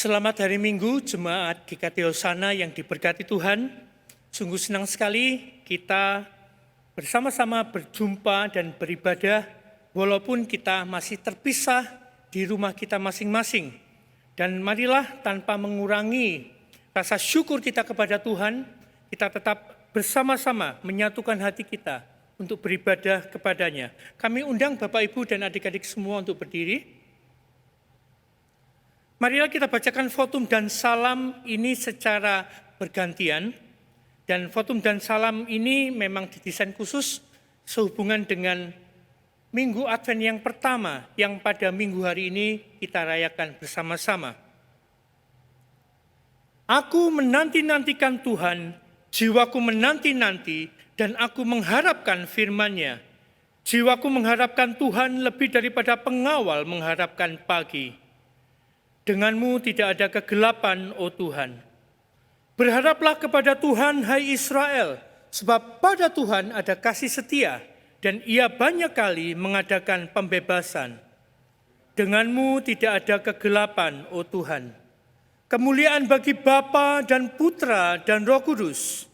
Selamat hari Minggu, Jemaat GKT Hosana yang diberkati Tuhan. Sungguh senang sekali kita bersama-sama berjumpa dan beribadah, walaupun kita masih terpisah di rumah kita masing-masing. Dan marilah tanpa mengurangi rasa syukur kita kepada Tuhan, kita tetap bersama-sama menyatukan hati kita untuk beribadah kepadanya. Kami undang Bapak, Ibu, dan adik-adik semua untuk berdiri. Marilah kita bacakan Fotum dan Salam ini secara bergantian. Dan Fotum dan Salam ini memang didesain khusus sehubungan dengan Minggu Advent yang pertama yang pada minggu hari ini kita rayakan bersama-sama. Aku menanti-nantikan Tuhan, jiwaku menanti-nanti dan aku mengharapkan firman-Nya. Jiwaku mengharapkan Tuhan lebih daripada pengawal mengharapkan pagi. Denganmu tidak ada kegelapan, oh Tuhan. Berharaplah kepada Tuhan, hai Israel, sebab pada Tuhan ada kasih setia, dan Ia banyak kali mengadakan pembebasan. Denganmu tidak ada kegelapan, oh Tuhan. Kemuliaan bagi Bapa dan Putra dan Roh Kudus.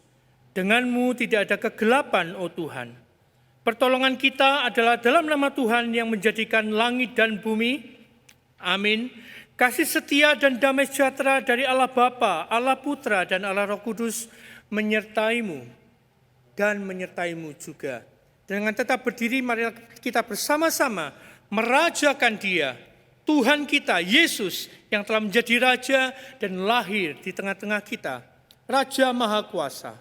Denganmu tidak ada kegelapan, oh Tuhan. Pertolongan kita adalah dalam nama Tuhan yang menjadikan langit dan bumi. Amin. Kasih setia dan damai sejahtera dari Allah Bapa, Allah Putra, dan Allah Roh Kudus menyertaimu dan menyertaimu juga. Dengan tetap berdiri, mari kita bersama-sama merajakan Dia, Tuhan kita, Yesus, yang telah menjadi Raja dan lahir di tengah-tengah kita, Raja Maha Kuasa.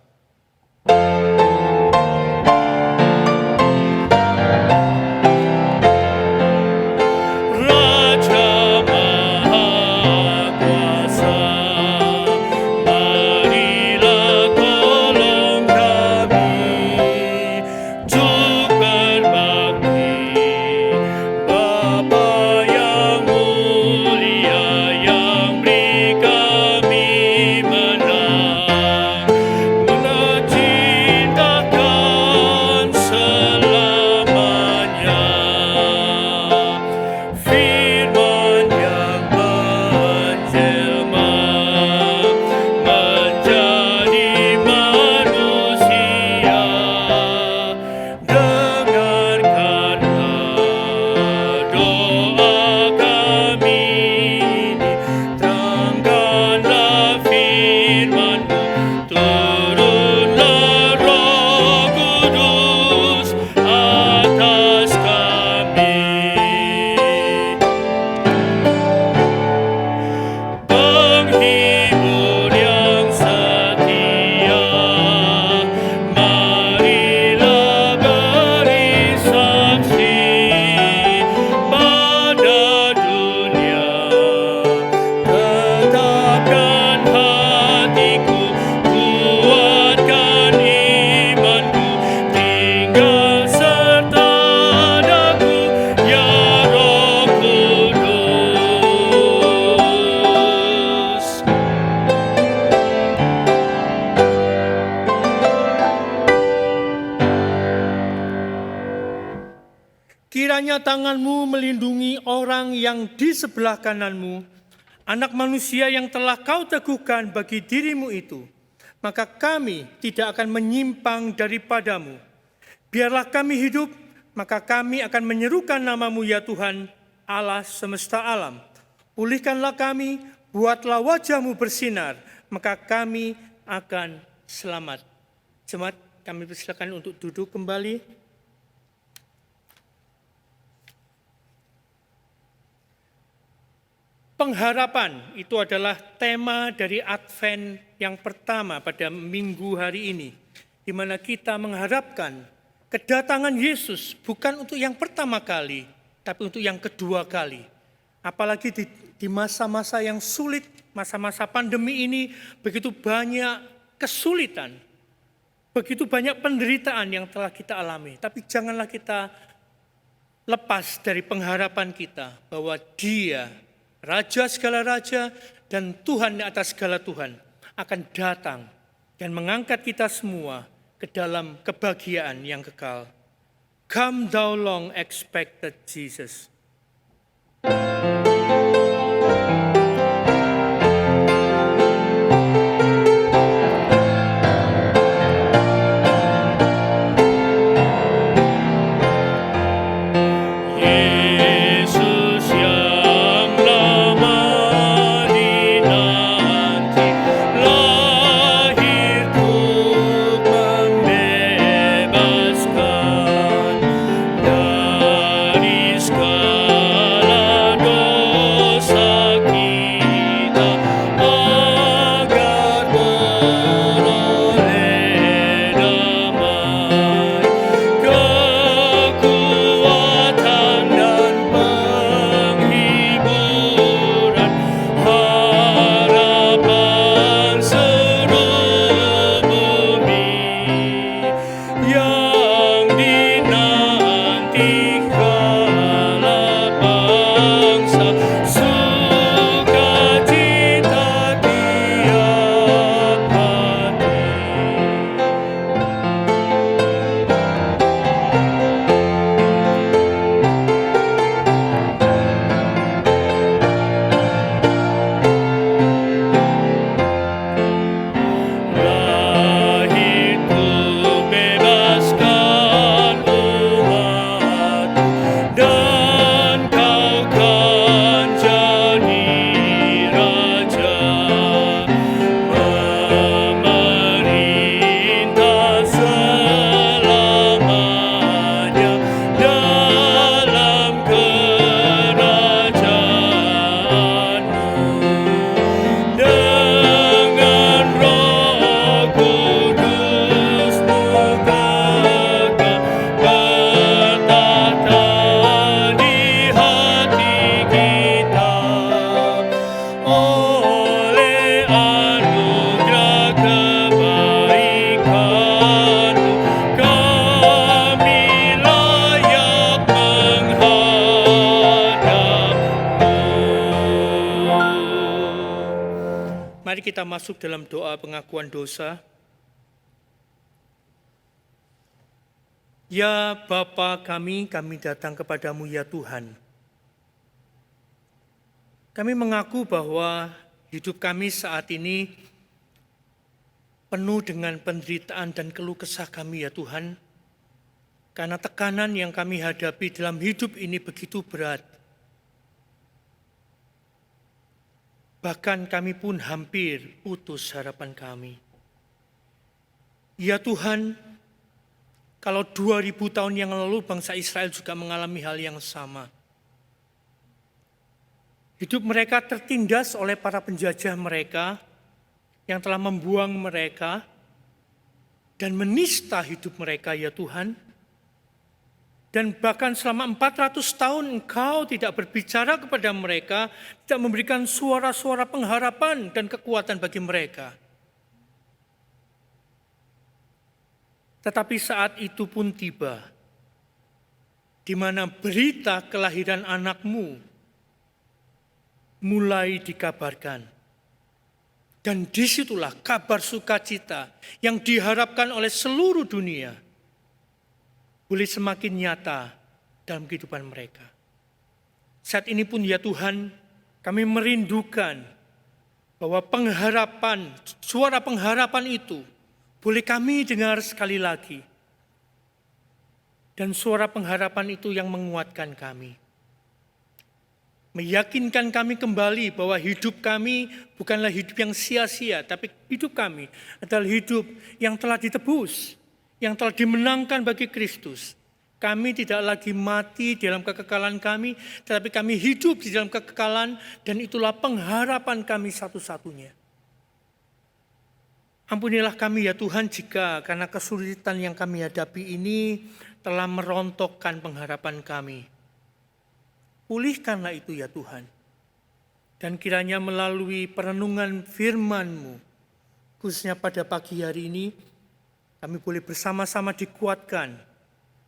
Yang kiranya tangan-Mu melindungi orang yang di sebelah kanan-Mu, anak manusia yang telah Kau teguhkan bagi diri-Mu itu, maka kami tidak akan menyimpang daripada-Mu. Biarlah kami hidup, maka kami akan menyerukan nama-Mu ya Tuhan, Allah semesta alam. Pulihkanlah kami, buatlah wajah-Mu bersinar, maka kami akan selamat. Jemaat, kami persilakan untuk duduk kembali. Pengharapan itu adalah tema dari Advent yang pertama pada minggu hari ini, di mana kita mengharapkan kedatangan Yesus bukan untuk yang pertama kali, tapi untuk yang kedua kali. Apalagi di masa-masa yang sulit, masa-masa pandemi ini, begitu banyak kesulitan, begitu banyak penderitaan yang telah kita alami. Tapi janganlah kita lepas dari pengharapan kita bahwa Dia, Raja segala raja dan Tuhan di atas segala Tuhan, akan datang dan mengangkat kita semua ke dalam kebahagiaan yang kekal. Come thou long expected Jesus. Mari kita masuk dalam doa pengakuan dosa. Ya Bapa kami datang kepadamu ya Tuhan. Kami mengaku bahwa hidup kami saat ini penuh dengan penderitaan dan keluh kesah kami ya Tuhan. Karena tekanan yang kami hadapi dalam hidup ini begitu berat. Bahkan kami pun hampir putus harapan kami. Ya Tuhan, kalau 2000 tahun yang lalu bangsa Israel juga mengalami hal yang sama. Hidup mereka tertindas oleh para penjajah mereka yang telah membuang mereka dan menista hidup mereka ya Tuhan. Dan bahkan selama 400 tahun Engkau tidak berbicara kepada mereka, tidak memberikan suara-suara pengharapan dan kekuatan bagi mereka. Tetapi saat itu pun tiba, di mana berita kelahiran anakmu mulai dikabarkan. Dan disitulah kabar sukacita yang diharapkan oleh seluruh dunia boleh semakin nyata dalam kehidupan mereka. Saat ini pun ya Tuhan, kami merindukan bahwa pengharapan, suara pengharapan itu boleh kami dengar sekali lagi. Dan suara pengharapan itu yang menguatkan kami. Meyakinkan kami kembali bahwa hidup kami bukanlah hidup yang sia-sia, tapi hidup kami adalah hidup yang telah ditebus, yang telah dimenangkan bagi Kristus. Kami tidak lagi mati dalam kekekalan kami, tetapi kami hidup di dalam kekekalan, dan itulah pengharapan kami satu-satunya. Ampunilah kami ya Tuhan jika karena kesulitan yang kami hadapi ini telah merontokkan pengharapan kami. Pulihkanlah itu ya Tuhan. Dan kiranya melalui perenungan firman-Mu, khususnya pada pagi hari ini, kami boleh bersama-sama dikuatkan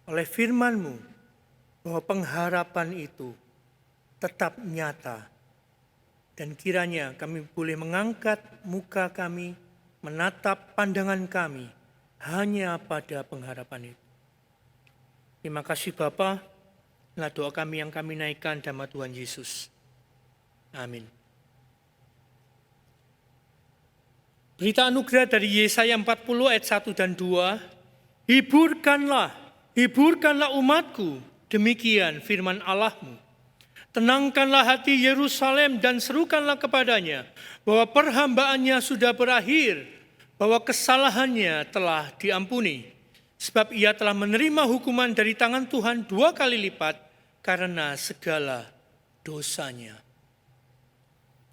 oleh firman-Mu bahwa pengharapan itu tetap nyata. Dan kiranya kami boleh mengangkat muka kami, menatap pandangan kami hanya pada pengharapan itu. Terima kasih Bapa. Inilah doa kami yang kami naikkan dalam nama Tuhan Yesus. Amin. Berita anugerah dari Yesaya 40 ayat 1 dan 2. Hiburkanlah umatku, demikian firman Allahmu. Tenangkanlah hati Yerusalem dan serukanlah kepadanya bahwa perhambaannya sudah berakhir, bahwa kesalahannya telah diampuni. Sebab ia telah menerima hukuman dari tangan Tuhan 2 kali lipat karena segala dosanya.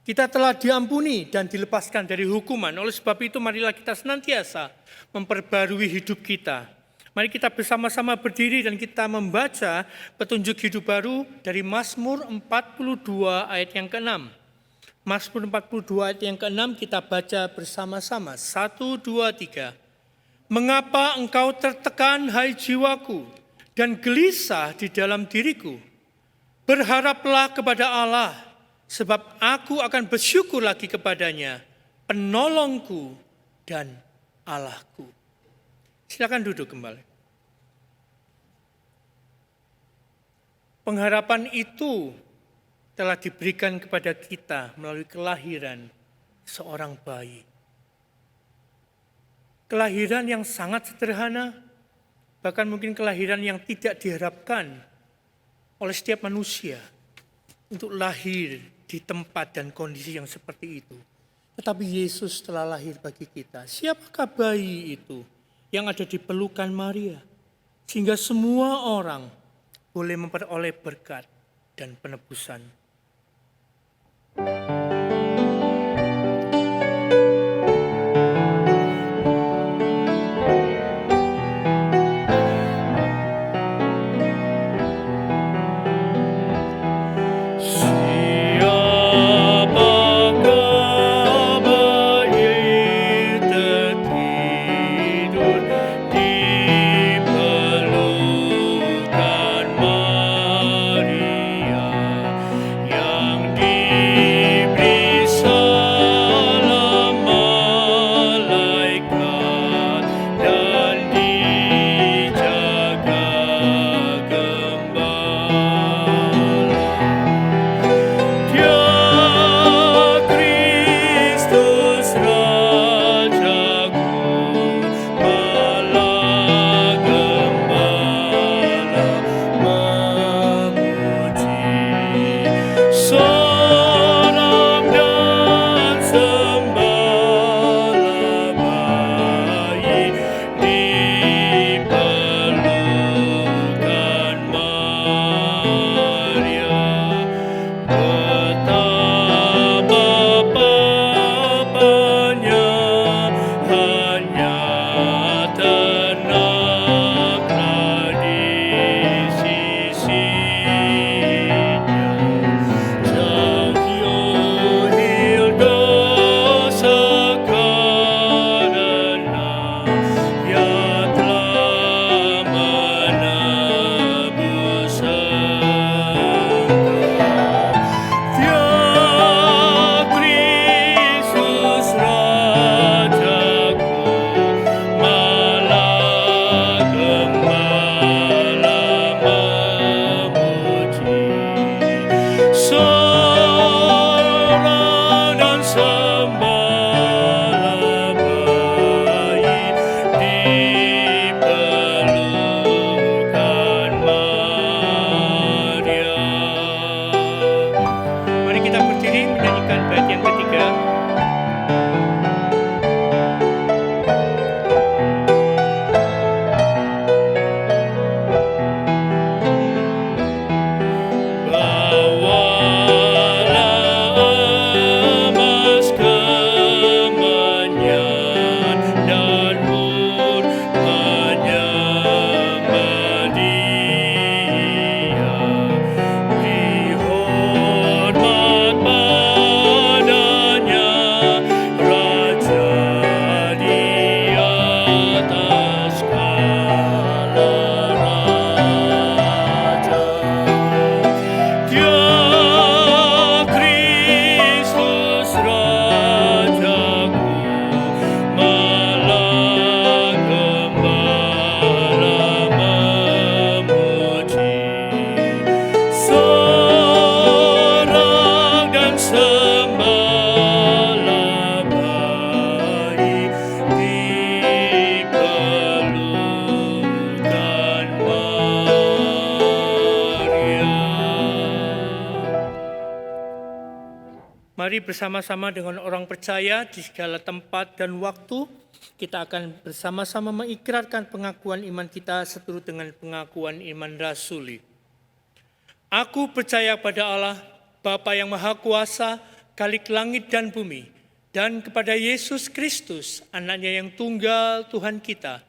Kita telah diampuni dan dilepaskan dari hukuman. Oleh sebab itu marilah kita senantiasa memperbarui hidup kita. Mari kita bersama-sama berdiri dan kita membaca petunjuk hidup baru dari Mazmur 42 ayat yang ke-6. Mazmur 42 ayat yang ke-6 kita baca bersama-sama. 1, 2, 3. Mengapa engkau tertekan hai jiwaku dan gelisah di dalam diriku? Berharaplah kepada Allah, sebab aku akan bersyukur lagi kepadanya, penolongku dan Allahku. Silakan duduk kembali. Pengharapan itu telah diberikan kepada kita melalui kelahiran seorang bayi. Kelahiran yang sangat sederhana, bahkan mungkin kelahiran yang tidak diharapkan oleh setiap manusia untuk lahir di tempat dan kondisi yang seperti itu. Tetapi Yesus telah lahir bagi kita. Siapakah bayi itu yang ada di pelukan Maria? Sehingga semua orang boleh memperoleh berkat dan penebusan. bersama-sama dengan orang percaya di segala tempat dan waktu. Kita akan bersama-sama mengikrarkan pengakuan iman kita seturut dengan pengakuan iman rasuli. Aku percaya pada Allah, Bapa yang Maha Kuasa, Khalik langit dan bumi, dan kepada Yesus Kristus, anaknya yang tunggal Tuhan kita,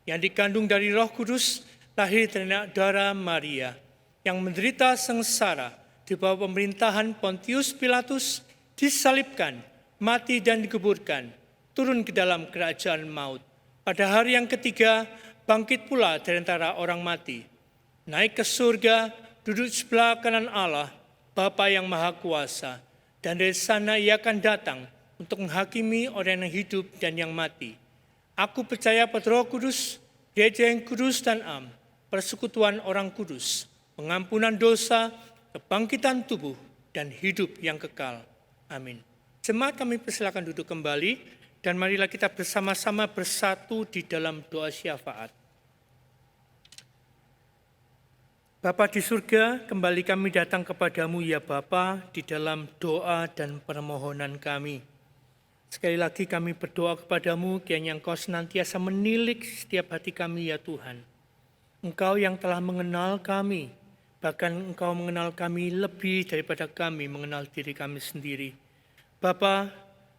yang dikandung dari Roh Kudus, lahir dari darah Maria, yang menderita sengsara di bawah pemerintahan Pontius Pilatus, disalibkan, mati dan dikuburkan, turun ke dalam kerajaan maut. Pada hari yang ketiga, bangkit pula dari antara orang mati, naik ke surga, duduk sebelah kanan Allah, Bapa yang Maha Kuasa, dan dari sana ia akan datang untuk menghakimi orang yang hidup dan yang mati. Aku percaya pada Roh Kudus, Gereja yang kudus dan am, persekutuan orang kudus, pengampunan dosa, kebangkitan tubuh, dan hidup yang kekal. Amin. Jemaat, kami persilakan duduk kembali, dan marilah kita bersama-sama bersatu di dalam doa syafaat. Bapa di surga, kembali kami datang kepadamu ya Bapa di dalam doa dan permohonan kami. Sekali lagi kami berdoa kepadamu, kiranya Engkau senantiasa menilik setiap hati kami ya Tuhan. Engkau yang telah mengenal kami, bahkan Engkau mengenal kami lebih daripada kami mengenal diri kami sendiri. Bapa,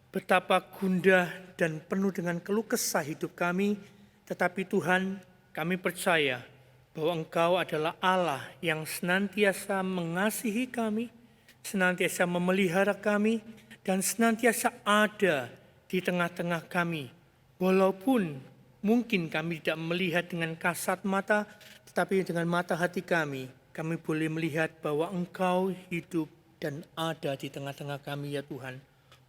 betapa gundah dan penuh dengan keluh kesah hidup kami, tetapi Tuhan, kami percaya bahwa Engkau adalah Allah yang senantiasa mengasihi kami, senantiasa memelihara kami, dan senantiasa ada di tengah-tengah kami. Walaupun mungkin kami tidak melihat dengan kasat mata, tetapi dengan mata hati kami boleh melihat bahwa Engkau hidup dan ada di tengah-tengah kami ya Tuhan.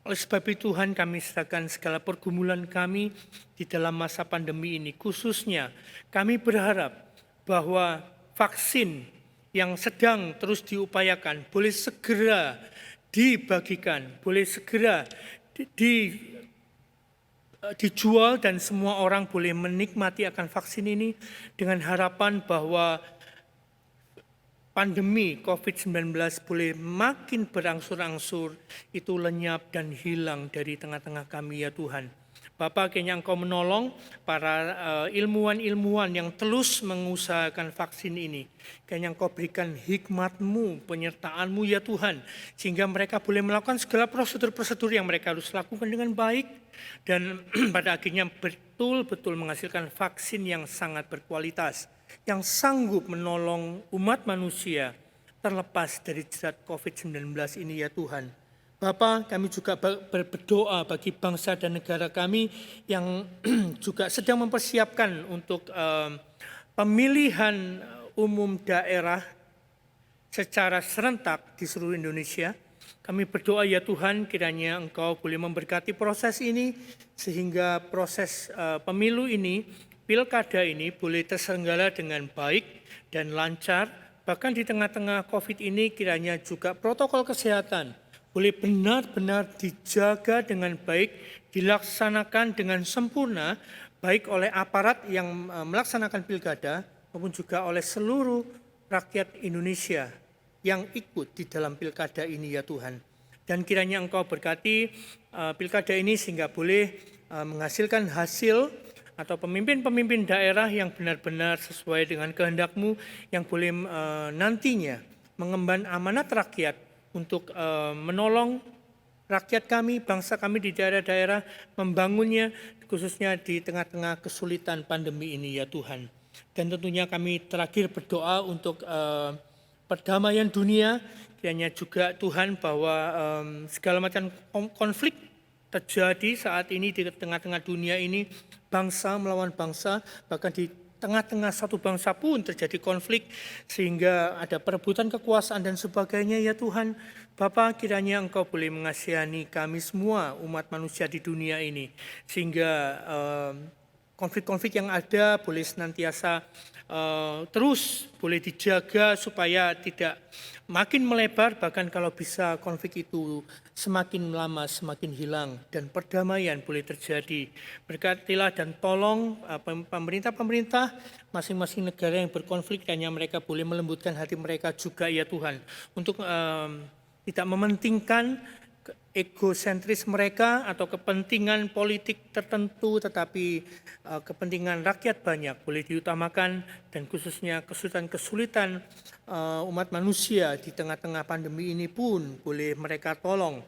Oleh sebab itu Tuhan, kami serahkan segala pergumulan kami di dalam masa pandemi ini. Khususnya kami berharap bahwa vaksin yang sedang terus diupayakan boleh segera dibagikan, boleh segera dijual dan semua orang boleh menikmati akan vaksin ini dengan harapan bahwa pandemi COVID-19 boleh makin berangsur-angsur itu lenyap dan hilang dari tengah-tengah kami ya Tuhan. Bapa, kiranya Engkau menolong para ilmuwan-ilmuwan yang terus mengusahakan vaksin ini. Kiranya Engkau berikan hikmat-Mu, penyertaan-Mu ya Tuhan, sehingga mereka boleh melakukan segala prosedur-prosedur yang mereka harus lakukan dengan baik, dan pada akhirnya betul-betul menghasilkan vaksin yang sangat berkualitas, yang sanggup menolong umat manusia terlepas dari jerat COVID-19 ini ya Tuhan. Bapa, kami juga berdoa bagi bangsa dan negara kami yang juga sedang mempersiapkan untuk pemilihan umum daerah secara serentak di seluruh Indonesia. Kami berdoa ya Tuhan, kiranya Engkau boleh memberkati proses ini, sehingga proses pemilu ini, pilkada ini boleh terselenggara dengan baik dan lancar. Bahkan di tengah-tengah COVID ini kiranya juga protokol kesehatan boleh benar-benar dijaga dengan baik, dilaksanakan dengan sempurna, baik oleh aparat yang melaksanakan pilkada maupun juga oleh seluruh rakyat Indonesia yang ikut di dalam pilkada ini ya Tuhan. Dan kiranya Engkau berkati pilkada ini sehingga boleh menghasilkan hasil atau pemimpin-pemimpin daerah yang benar-benar sesuai dengan kehendak-Mu, yang boleh nantinya mengemban amanat rakyat untuk menolong rakyat kami, bangsa kami di daerah-daerah, membangunnya khususnya di tengah-tengah kesulitan pandemi ini ya Tuhan. Dan tentunya kami terakhir berdoa untuk perdamaian dunia, kiranya juga Tuhan bahwa segala macam konflik terjadi saat ini di tengah-tengah dunia ini, bangsa melawan bangsa, bahkan di tengah-tengah satu bangsa pun terjadi konflik sehingga ada perebutan kekuasaan dan sebagainya ya Tuhan. Bapa, kiranya Engkau boleh mengasihani kami semua umat manusia di dunia ini, sehingga konflik-konflik yang ada boleh senantiasa terus boleh dijaga supaya tidak makin melebar, bahkan kalau bisa konflik itu semakin lama semakin hilang dan perdamaian boleh terjadi. Berkatilah dan tolong pemerintah-pemerintah masing-masing negara yang berkonflik, hanya mereka boleh melembutkan hati mereka juga ya Tuhan, untuk tidak mementingkan egosentris mereka atau kepentingan politik tertentu, tetapi kepentingan rakyat banyak boleh diutamakan, dan khususnya kesulitan-kesulitan umat manusia di tengah-tengah pandemi ini pun boleh mereka tolong,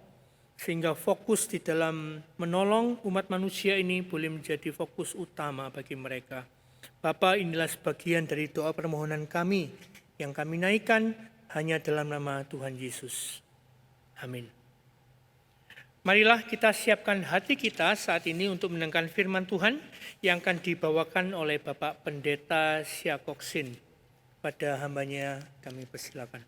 sehingga fokus di dalam menolong umat manusia ini boleh menjadi fokus utama bagi mereka. Bapa, inilah sebagian dari doa permohonan kami yang kami naikkan hanya dalam nama Tuhan Yesus. Amin. Marilah kita siapkan hati kita saat ini untuk mendengarkan firman Tuhan yang akan dibawakan oleh Bapak Pendeta Siakoksin. Pada hambanya kami persilakan.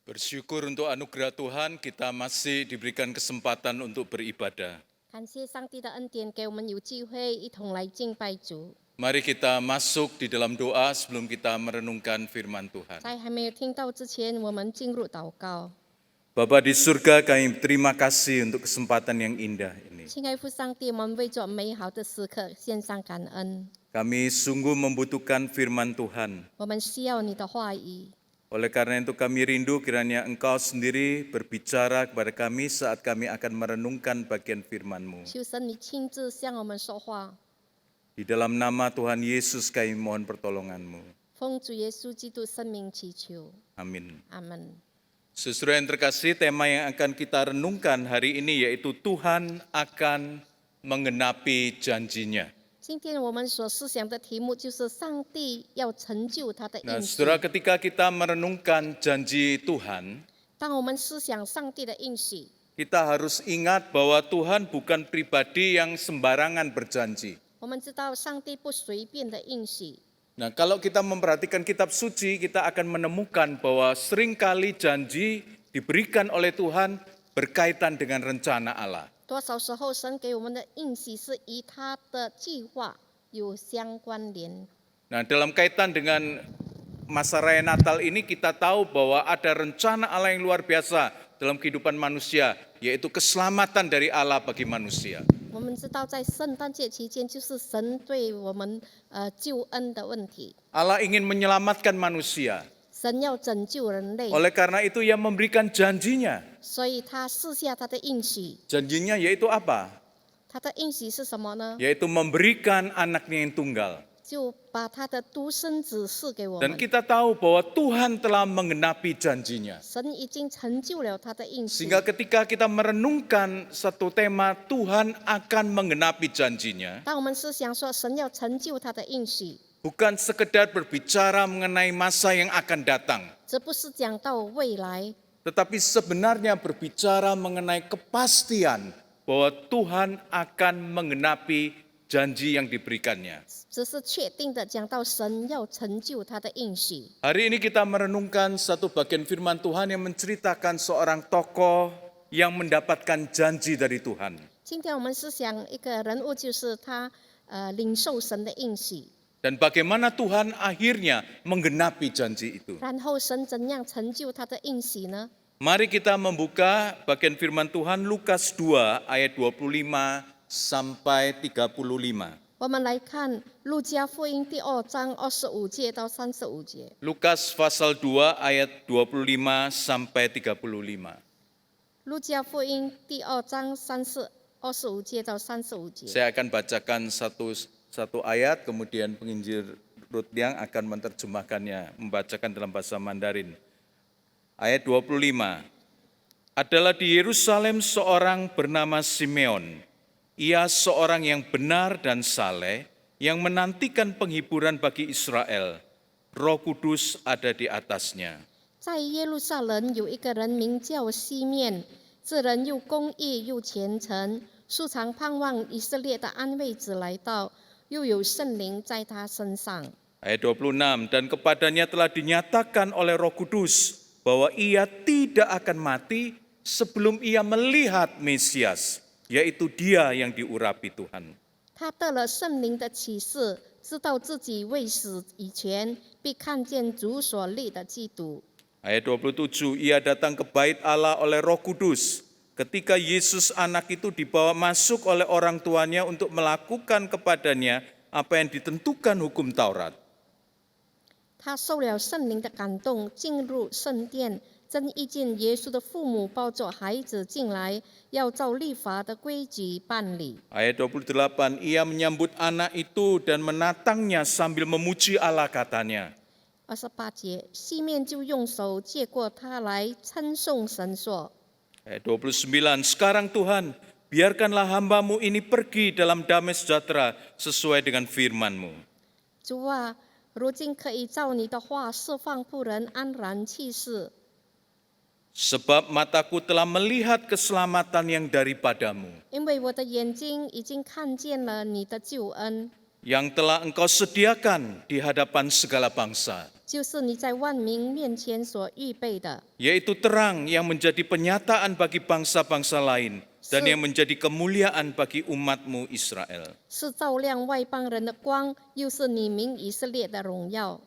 Bersyukur untuk anugerah Tuhan, kita masih diberikan kesempatan untuk beribadah. 感谢上帝的恩典，给我们有机会一同来敬拜主。 Mari kita masuk di dalam doa sebelum kita merenungkan firman Tuhan. 在还没有听到之前，我们进入祷告。 Bapa di surga, kami terima kasih untuk kesempatan yang indah ini. 亲爱父上帝，我们为着美好的时刻献上感恩。 Kami sungguh membutuhkan firman Tuhan. 我们需要你的话语， Oleh karena itu kami rindu kiranya Engkau sendiri berbicara kepada kami saat kami akan merenungkan bagian firman-Mu. 求神你亲自向我们说话。 Di dalam nama Tuhan Yesus kami mohon pertolongan-Mu. 奉主耶稣基督圣名祈求， Amin. 阿门。 Saudara yang terkasih, tema yang akan kita renungkan hari ini yaitu Tuhan akan menggenapi janjinya. 今天我们所思想的题目就是上帝要成就他的 Nah, 应许。 saudara, ketika kita merenungkan janji Tuhan, 当我们思想上帝的应许， kita harus ingat bahwa Tuhan bukan pribadi yang sembarangan berjanji. 我们知道上帝不随便的应许。 Nah, kalau kita memperhatikan kitab suci, kita akan menemukan bahwa seringkali janji diberikan oleh Tuhan berkaitan dengan rencana Allah. 多少时候，神给我们的应许是与他的计划有相关联。 Nah, dalam kaitan dengan masa raya Natal ini kita tahu bahwa ada rencana Allah yang luar biasa dalam kehidupan manusia, yaitu keselamatan dari Allah bagi manusia. 我们知道，在圣诞节期间，就是神对我们救恩的问题。 Allah ingin menyelamatkan manusia. 神要拯救人类， Oleh karena itu ia memberikan janjinya. 所以他赐下他的应许。 Janjinya yaitu apa? 他的应许是什么呢？ Yaitu memberikan anaknya yang tunggal. 就把他的独生子赐给我 Dan 们。 kita tahu bahwa Tuhan telah menggenapi janjinya. 神已经成就了他的应许。 Sehingga ketika kita merenungkan satu tema, Tuhan akan menggenapi janjinya, 当我们思想说神要成就他的应许， bukan sekedar berbicara mengenai masa yang akan datang, 这不是讲到未来， tetapi sebenarnya berbicara mengenai kepastian bahwa Tuhan akan menggenapi janji yang diberikannya. 只是确定的讲到神要成就他的应许。 Hari ini kita merenungkan satu bagian firman Tuhan yang menceritakan seorang tokoh yang mendapatkan janji dari Tuhan. 今天我们思想一个人物，就是他领受神的应许， Dan bagaimana Tuhan akhirnya menggenapi janji itu. 然后神怎样成就他的应许呢？ Mari kita membuka bagian firman Tuhan Lukas 2 ayat 25 sampai 35. 我们来看路加福音第2章25节到35节。 Lukas pasal 2 ayat 25 sampai 35. 路加福音第2章25节到35节。 Saya akan bacakan satu ayat, kemudian penginjil Ruth yang akan menerjemahkannya, membacakan dalam bahasa Mandarin. Ayat 25. Adalah di Yerusalem seorang bernama Simeon. Ia seorang yang benar dan saleh, yang menantikan penghiburan bagi Israel. Roh Kudus ada di atasnya. 在耶路撒冷有一个人名叫西面，这人又公义又虔诚，素常盼望以色列的安慰子来到，又有圣灵在他身上。 Ayat 26, dan kepadanya telah dinyatakan oleh Roh Kudus bahwa ia tidak akan mati sebelum ia melihat Mesias, yaitu dia yang diurapi Tuhan. 他得了圣灵的启示，知道自己未死以前必看见主所立的基督。 Ayat 27, ia datang ke bait Allah oleh Roh Kudus. Ketika Yesus anak itu dibawa masuk oleh orang tuanya untuk melakukan kepadanya apa yang ditentukan hukum Taurat. 他受了圣灵的感动，进入圣殿，正遇见耶稣的父母抱着孩子进来，要照律法的规矩办理。 Ayat 28, ia menyambut anak itu dan menatangnya sambil memuji Allah katanya. 28节，西面就用手接过他来称颂神说。 Ayat 29, sekarang Tuhan, biarkanlah hamba-Mu ini pergi dalam damai sejahtera sesuai dengan firman-Mu. 主啊，如今可以照你的话释放妇人安然去世， Sebab mataku telah melihat keselamatan yang daripadamu, 因为我的眼睛已经看见了你的救恩， yang telah Engkau sediakan di hadapan segala bangsa, 就是你在万民面前所预备的， yaitu terang yang menjadi penyataan bagi bangsa-bangsa lain dan Se- yang menjadi kemuliaan bagi umat-Mu Israel. 是照亮外邦人的光，又是你民以色列的荣耀。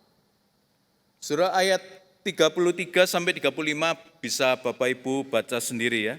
Surah ayat 33 sampai 35 bisa Bapak Ibu baca sendiri ya.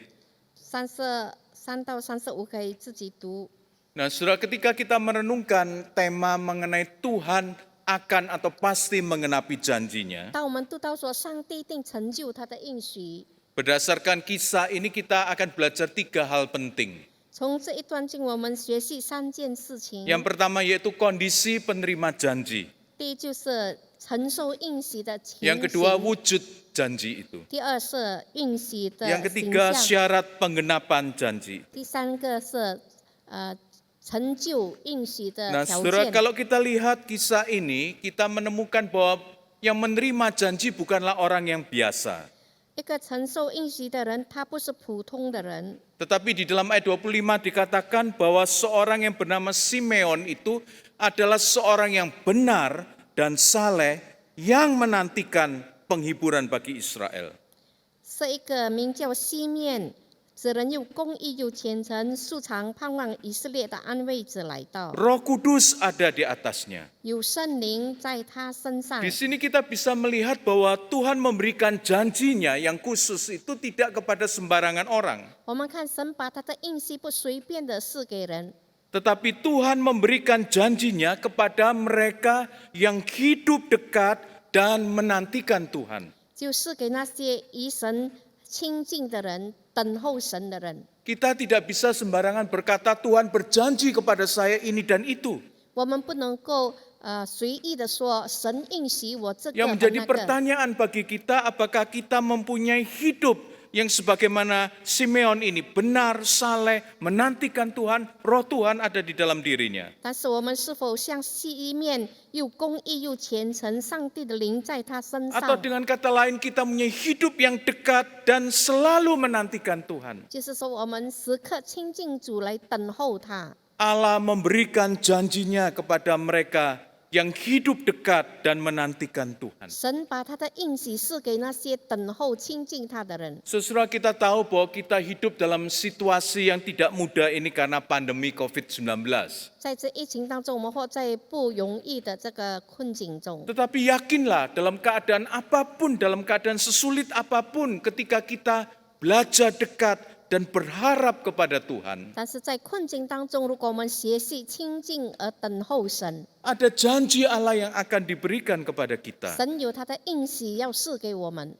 33到35可以自己读。 Nah, Saudara, ketika kita merenungkan tema mengenai Tuhan akan atau pasti mengenapi janjinya, 当我们读到说上帝一定成就他的应许， berdasarkan kisah ini kita akan belajar 3 hal penting. 从这一段经我们学习3件事情。 Yang pertama yaitu kondisi penerima janji. 第一就是承受应许的情 Yang kedua 形， wujud janji itu. 第二是应许的 Yang 形 ketiga 象， syarat penggenapan janji. 第三个是成就应许的 Nah, 条 Saudara, 件。 kalau kita lihat kisah ini, kita menemukan bahwa yang menerima janji bukanlah orang yang biasa. 一个承受应许的人，他不是普通的人， Tetapi di dalam ayat 25 dikatakan bahwa seorang yang bernama Simeon itu adalah seorang yang benar dan saleh yang menantikan penghiburan bagi Israel. 是一个名叫西面，此人又公义又虔诚，素常盼望以色列的安慰者来到， Roh Kudus ada di atasnya. 有圣灵在他身上 Di。sini kita bisa melihat bahwa Tuhan memberikan janjinya yang khusus itu tidak kepada sembarangan orang. 我们看神把他的应许不随便的赐给人， Tetapi Tuhan memberikan janjinya kepada mereka yang hidup dekat dan menantikan Tuhan. 就是给那些与神亲近的人、等候神的人。 Kita tidak bisa sembarangan berkata Tuhan berjanji kepada saya ini dan itu. 我们不能够随意的说神应许我这个 Yang 和 menjadi 那个。 pertanyaan bagi kita, apakah kita mempunyai hidup yang sebagaimana Simeon ini benar, saleh, menantikan Tuhan, roh Tuhan ada di dalam dirinya. 但是我们是否像西面又公义又虔诚，上帝的灵在他身 Atau 上？ dengan kata lain kita mempunyai hidup yang dekat dan selalu menantikan Tuhan. 就是说，我们时刻亲近主来等候他。 Allah memberikan janjinya kepada mereka yang hidup dekat dan menantikan Tuhan. 神把他的应许赐给那些等候亲近他的人。 Saudara, kita tahu bahwa kita hidup dalam situasi yang tidak mudah ini karena pandemi COVID-19. 在这疫情当中，我们活在不容易的这个困境中。 Tetapi yakinlah dalam keadaan apapun, dalam keadaan sesulit apapun, ketika kita belajar dekat dan berharap kepada Tuhan, 但是在困境当中，如果我们学习亲近而等候神， ada janji Allah yang akan diberikan kepada kita. 神有他的应许要赐给我们。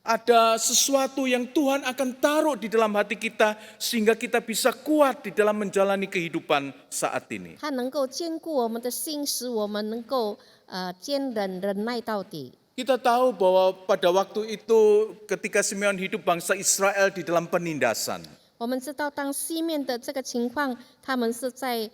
Ada sesuatu yang Tuhan akan taruh di dalam hati kita sehingga kita bisa kuat di dalam menjalani kehidupan saat ini. 他能够坚固我们的心，使我们能够坚忍忍耐到底。 Kita tahu bahwa pada waktu itu ketika Simeon hidup bangsa Israel di dalam penindasan. 我们知道，当西面的这个情况，他们是在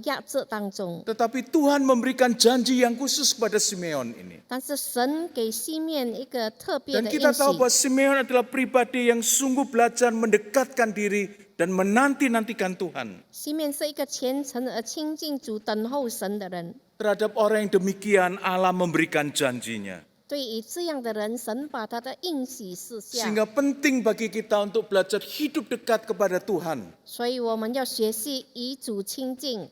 压制当中， Tetapi Tuhan memberikan janji yang khusus kepada Simeon ini. 但是神给西面一个特别 Dan 的应 kita tahu 许。 bahwa Simeon adalah pribadi yang sungguh belajar mendekatkan diri dan menanti-nantikan Tuhan. 西面是一个虔诚而亲近主、等候神的人。 Terhadap orang yang demikian Allah memberikan janjinya. 对于这样的人，神把他的应许赐下， Sehingga penting bagi kita untuk belajar hidup dekat kepada Tuhan. 所以我们要学习与主亲近。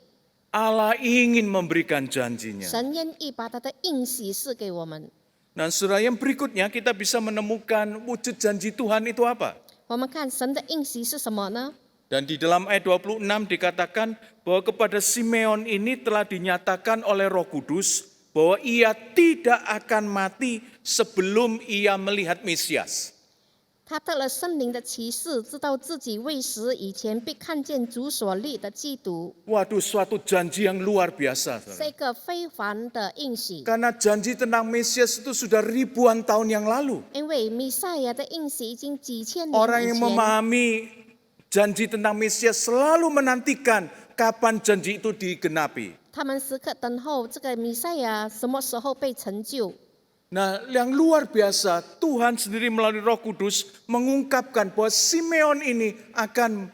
Allah ingin memberikan janjinya. 神愿意把他的应许赐给我们。 Nah, saudara, yang berikutnya kita bisa menemukan wujud janji Tuhan itu apa? 我们看神的应许是什么呢？ Dan di dalam ayat 26 dikatakan bahwa kepada Simeon ini telah dinyatakan oleh Roh Kudus bahwa ia tidak akan mati sebelum ia melihat Mesias. 他得了圣灵的启示，知道自己未死以前必看见主所立的基督， Waduh, suatu janji yang luar biasa. 是一个非凡的应许。 Karena janji tentang Mesias itu sudah ribuan tahun yang lalu. 因为弥赛亚的应许已经几千年 Orang 以 yang 前， memahami janji tentang Mesias selalu menantikan kapan janji itu digenapi. 他们时刻等候这个弥赛亚什么时候被成就。 Nah, yang luar biasa, Tuhan sendiri melalui Roh Kudus mengungkapkan bahwa Simeon ini akan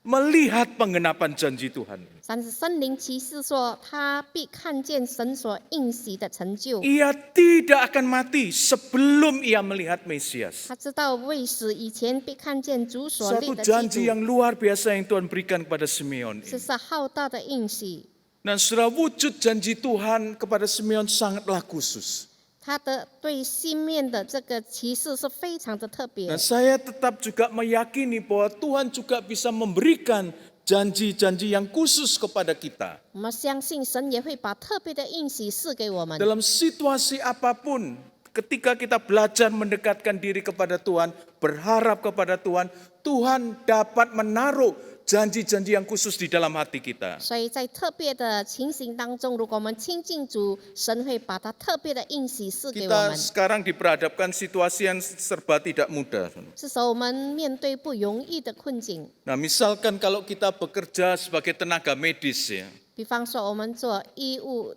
melihat penggenapan janji Tuhan. 但是圣灵启示说，他必看见神所应许的成就。 Ia tidak akan mati sebelum ia melihat Mesias. 他知道未死以前必看见主所立 Suatu 的 janji 基督， yang luar biasa yang Tuhan berikan kepada Simeon 这 ini. 是浩大的应许。 Nah, saudara, wujud janji Tuhan kepada Simeon sangatlah khusus. 他的对西面的这个启示是非常的特别 Nah,。saya tetap juga meyakini bahwa Tuhan juga bisa memberikan janji-janji yang khusus kepada kita. 我们相信神也会把特别的应许赐给我们。 Dalam situasi apapun, ketika kita belajar mendekatkan diri kepada Tuhan, berharap kepada Tuhan, Tuhan dapat menaruh janji-janji yang khusus di dalam hati kita. 所以在特别的情形当中，如果我们亲近主，神会把他特别的应许赐给我 Kita 们。 sekarang diperhadapkan situasi yang serba tidak mudah. 这时候我们面对不容易的困境， Nah, misalkan kalau kita bekerja sebagai tenaga medis ya, 比方说我们做医务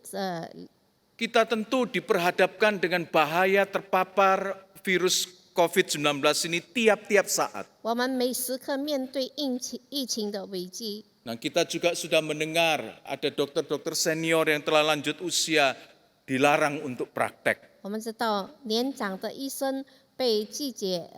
kita tentu diperhadapkan dengan bahaya terpapar virus COVID-19 ini tiap-tiap saat. 我们每时刻面对疫情的危机。 Nah, kita juga sudah mendengar ada dokter-dokter senior yang telah lanjut usia dilarang untuk praktek. 我们知道年长的医生被拒绝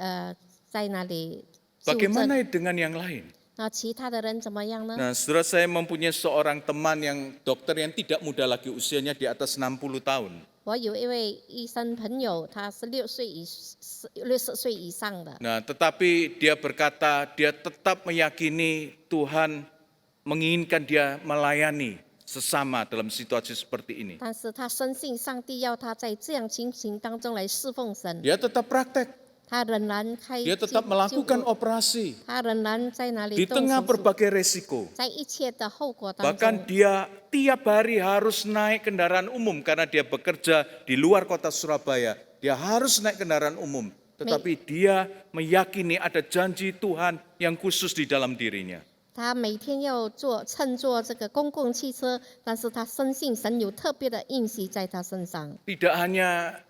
在那里就诊， Bagaimana dengan yang lain? 那其他的人怎么样呢？ Nah, saudara, saya mempunyai seorang teman yang dokter yang tidak muda lagi, usianya di atas 60 tahun. 我有一位医生朋友，他是60岁以上的， Nah, tetapi dia berkata dia tetap meyakini Tuhan menginginkan dia melayani sesama dalam situasi seperti ini. 但是他深信上帝要他在这样情形当中来侍奉神， Dia tetap praktek, 他仍然开 dia tetap melakukan operasi 他仍然在那里 di 动 tengah 手术， berbagai resiko. 在一切的后果当 Bahkan 中， dia tiap hari harus naik kendaraan umum karena dia bekerja di luar kota Surabaya. Dia harus naik kendaraan umum. Tetapi dia meyakini ada janji Tuhan yang khusus di dalam dirinya. 他每天要乘坐这个公共汽车，但是他深信神有特别的应许在他身上。 Tidak hanya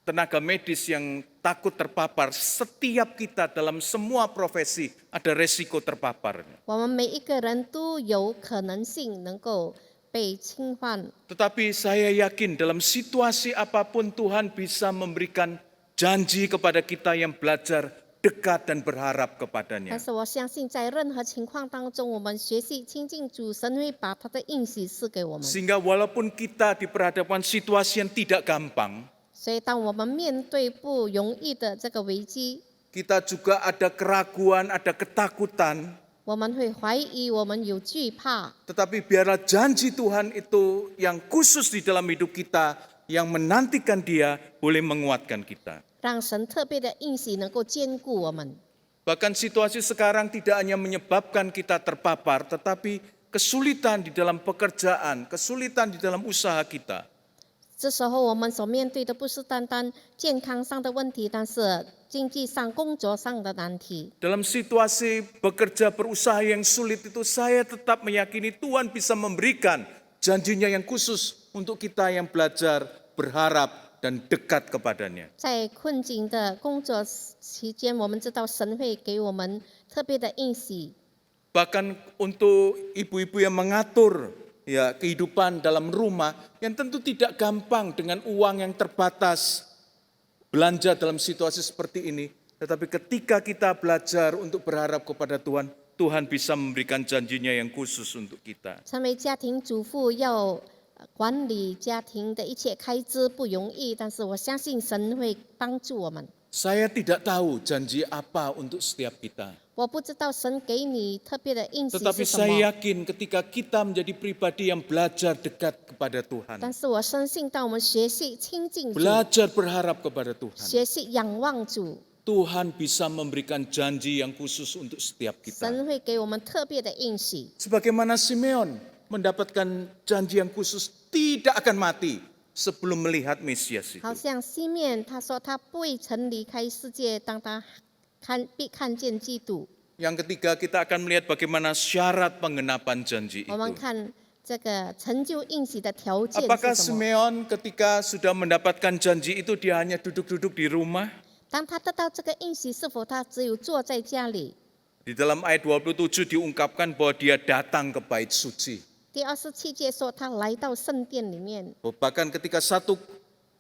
tenaga medis yang takut terpapar, setiap kita dalam semua profesi ada resiko terpapar. 我们每一个人都有可能性能够被侵犯， Tetapi saya yakin dalam situasi apapun Tuhan bisa memberikan janji kepada kita yang belajar dekat dan berharap 但 kepadanya. 是我相信在任何情况当中，我们学习亲近主，神会把他的应许赐给我们。 Sehingga walaupun kita diperhadapkan situasi yang tidak gampang, 所以当我们面对不容易的这个危机， kita juga ada keraguan, ada ketakutan, 我们会怀疑，我们有惧怕， tetapi biarlah janji Tuhan itu yang khusus di dalam hidup kita, yang menantikan Dia, boleh menguatkan kita. 让神特别的应许能够兼顾我们。 Bahkan situasi sekarang tidak hanya menyebabkan kita terpapar, tetapi kesulitan di dalam pekerjaan, kesulitan di dalam usaha kita. 这时候我们所面对的不是单单健康上的问题，但是经济上、工作上的难题。 Dalam situasi bekerja berusaha yang sulit itu, saya tetap meyakini Tuhan bisa memberikan janjinya yang khusus untuk kita yang belajar, berharap, dan dekat kepadanya. 在困境的工作期间，我们知道神会给我们特别的应许。 Bahkan untuk ibu-ibu yang mengatur ya kehidupan dalam rumah, yang tentu tidak gampang dengan uang yang terbatas belanja dalam situasi seperti ini. Tetapi ketika kita belajar untuk berharap kepada Tuhan, Tuhan bisa memberikan janjinya yang khusus untuk kita. 成为家庭主妇要管理家庭的一切开支不容易，但是我相信神会帮助我们。Saya tidak tahu janji apa untuk setiap kita. 我不知道神给你特别的应许 Tetapi 是什么， saya yakin ketika kita menjadi pribadi yang belajar dekat kepada Tuhan, 但是我深信，当我们学习亲近主， belajar berharap kepada Tuhan, 学习仰望主， Tuhan bisa memberikan janji yang khusus untuk setiap kita. 神会给我们特别的应许。 Sebagaimana Simeon mendapatkan janji yang khusus tidak akan mati sebelum melihat Mesias itu. 好像西面他说他不未曾离开世界，当他必看见基督。 Yang ketiga, kita akan melihat bagaimana syarat penggenapan janji 我们 itu. 看这个成就应许的条件 Apakah 是什么？ Simeon ketika sudah mendapatkan janji itu dia hanya duduk-duduk di rumah? 当他得到这个应许，是否他只有坐在家里？ Di dalam ayat 27 diungkapkan bahwa dia datang ke bait suci. 第27节说他来到圣殿里面， Bahkan ketika satu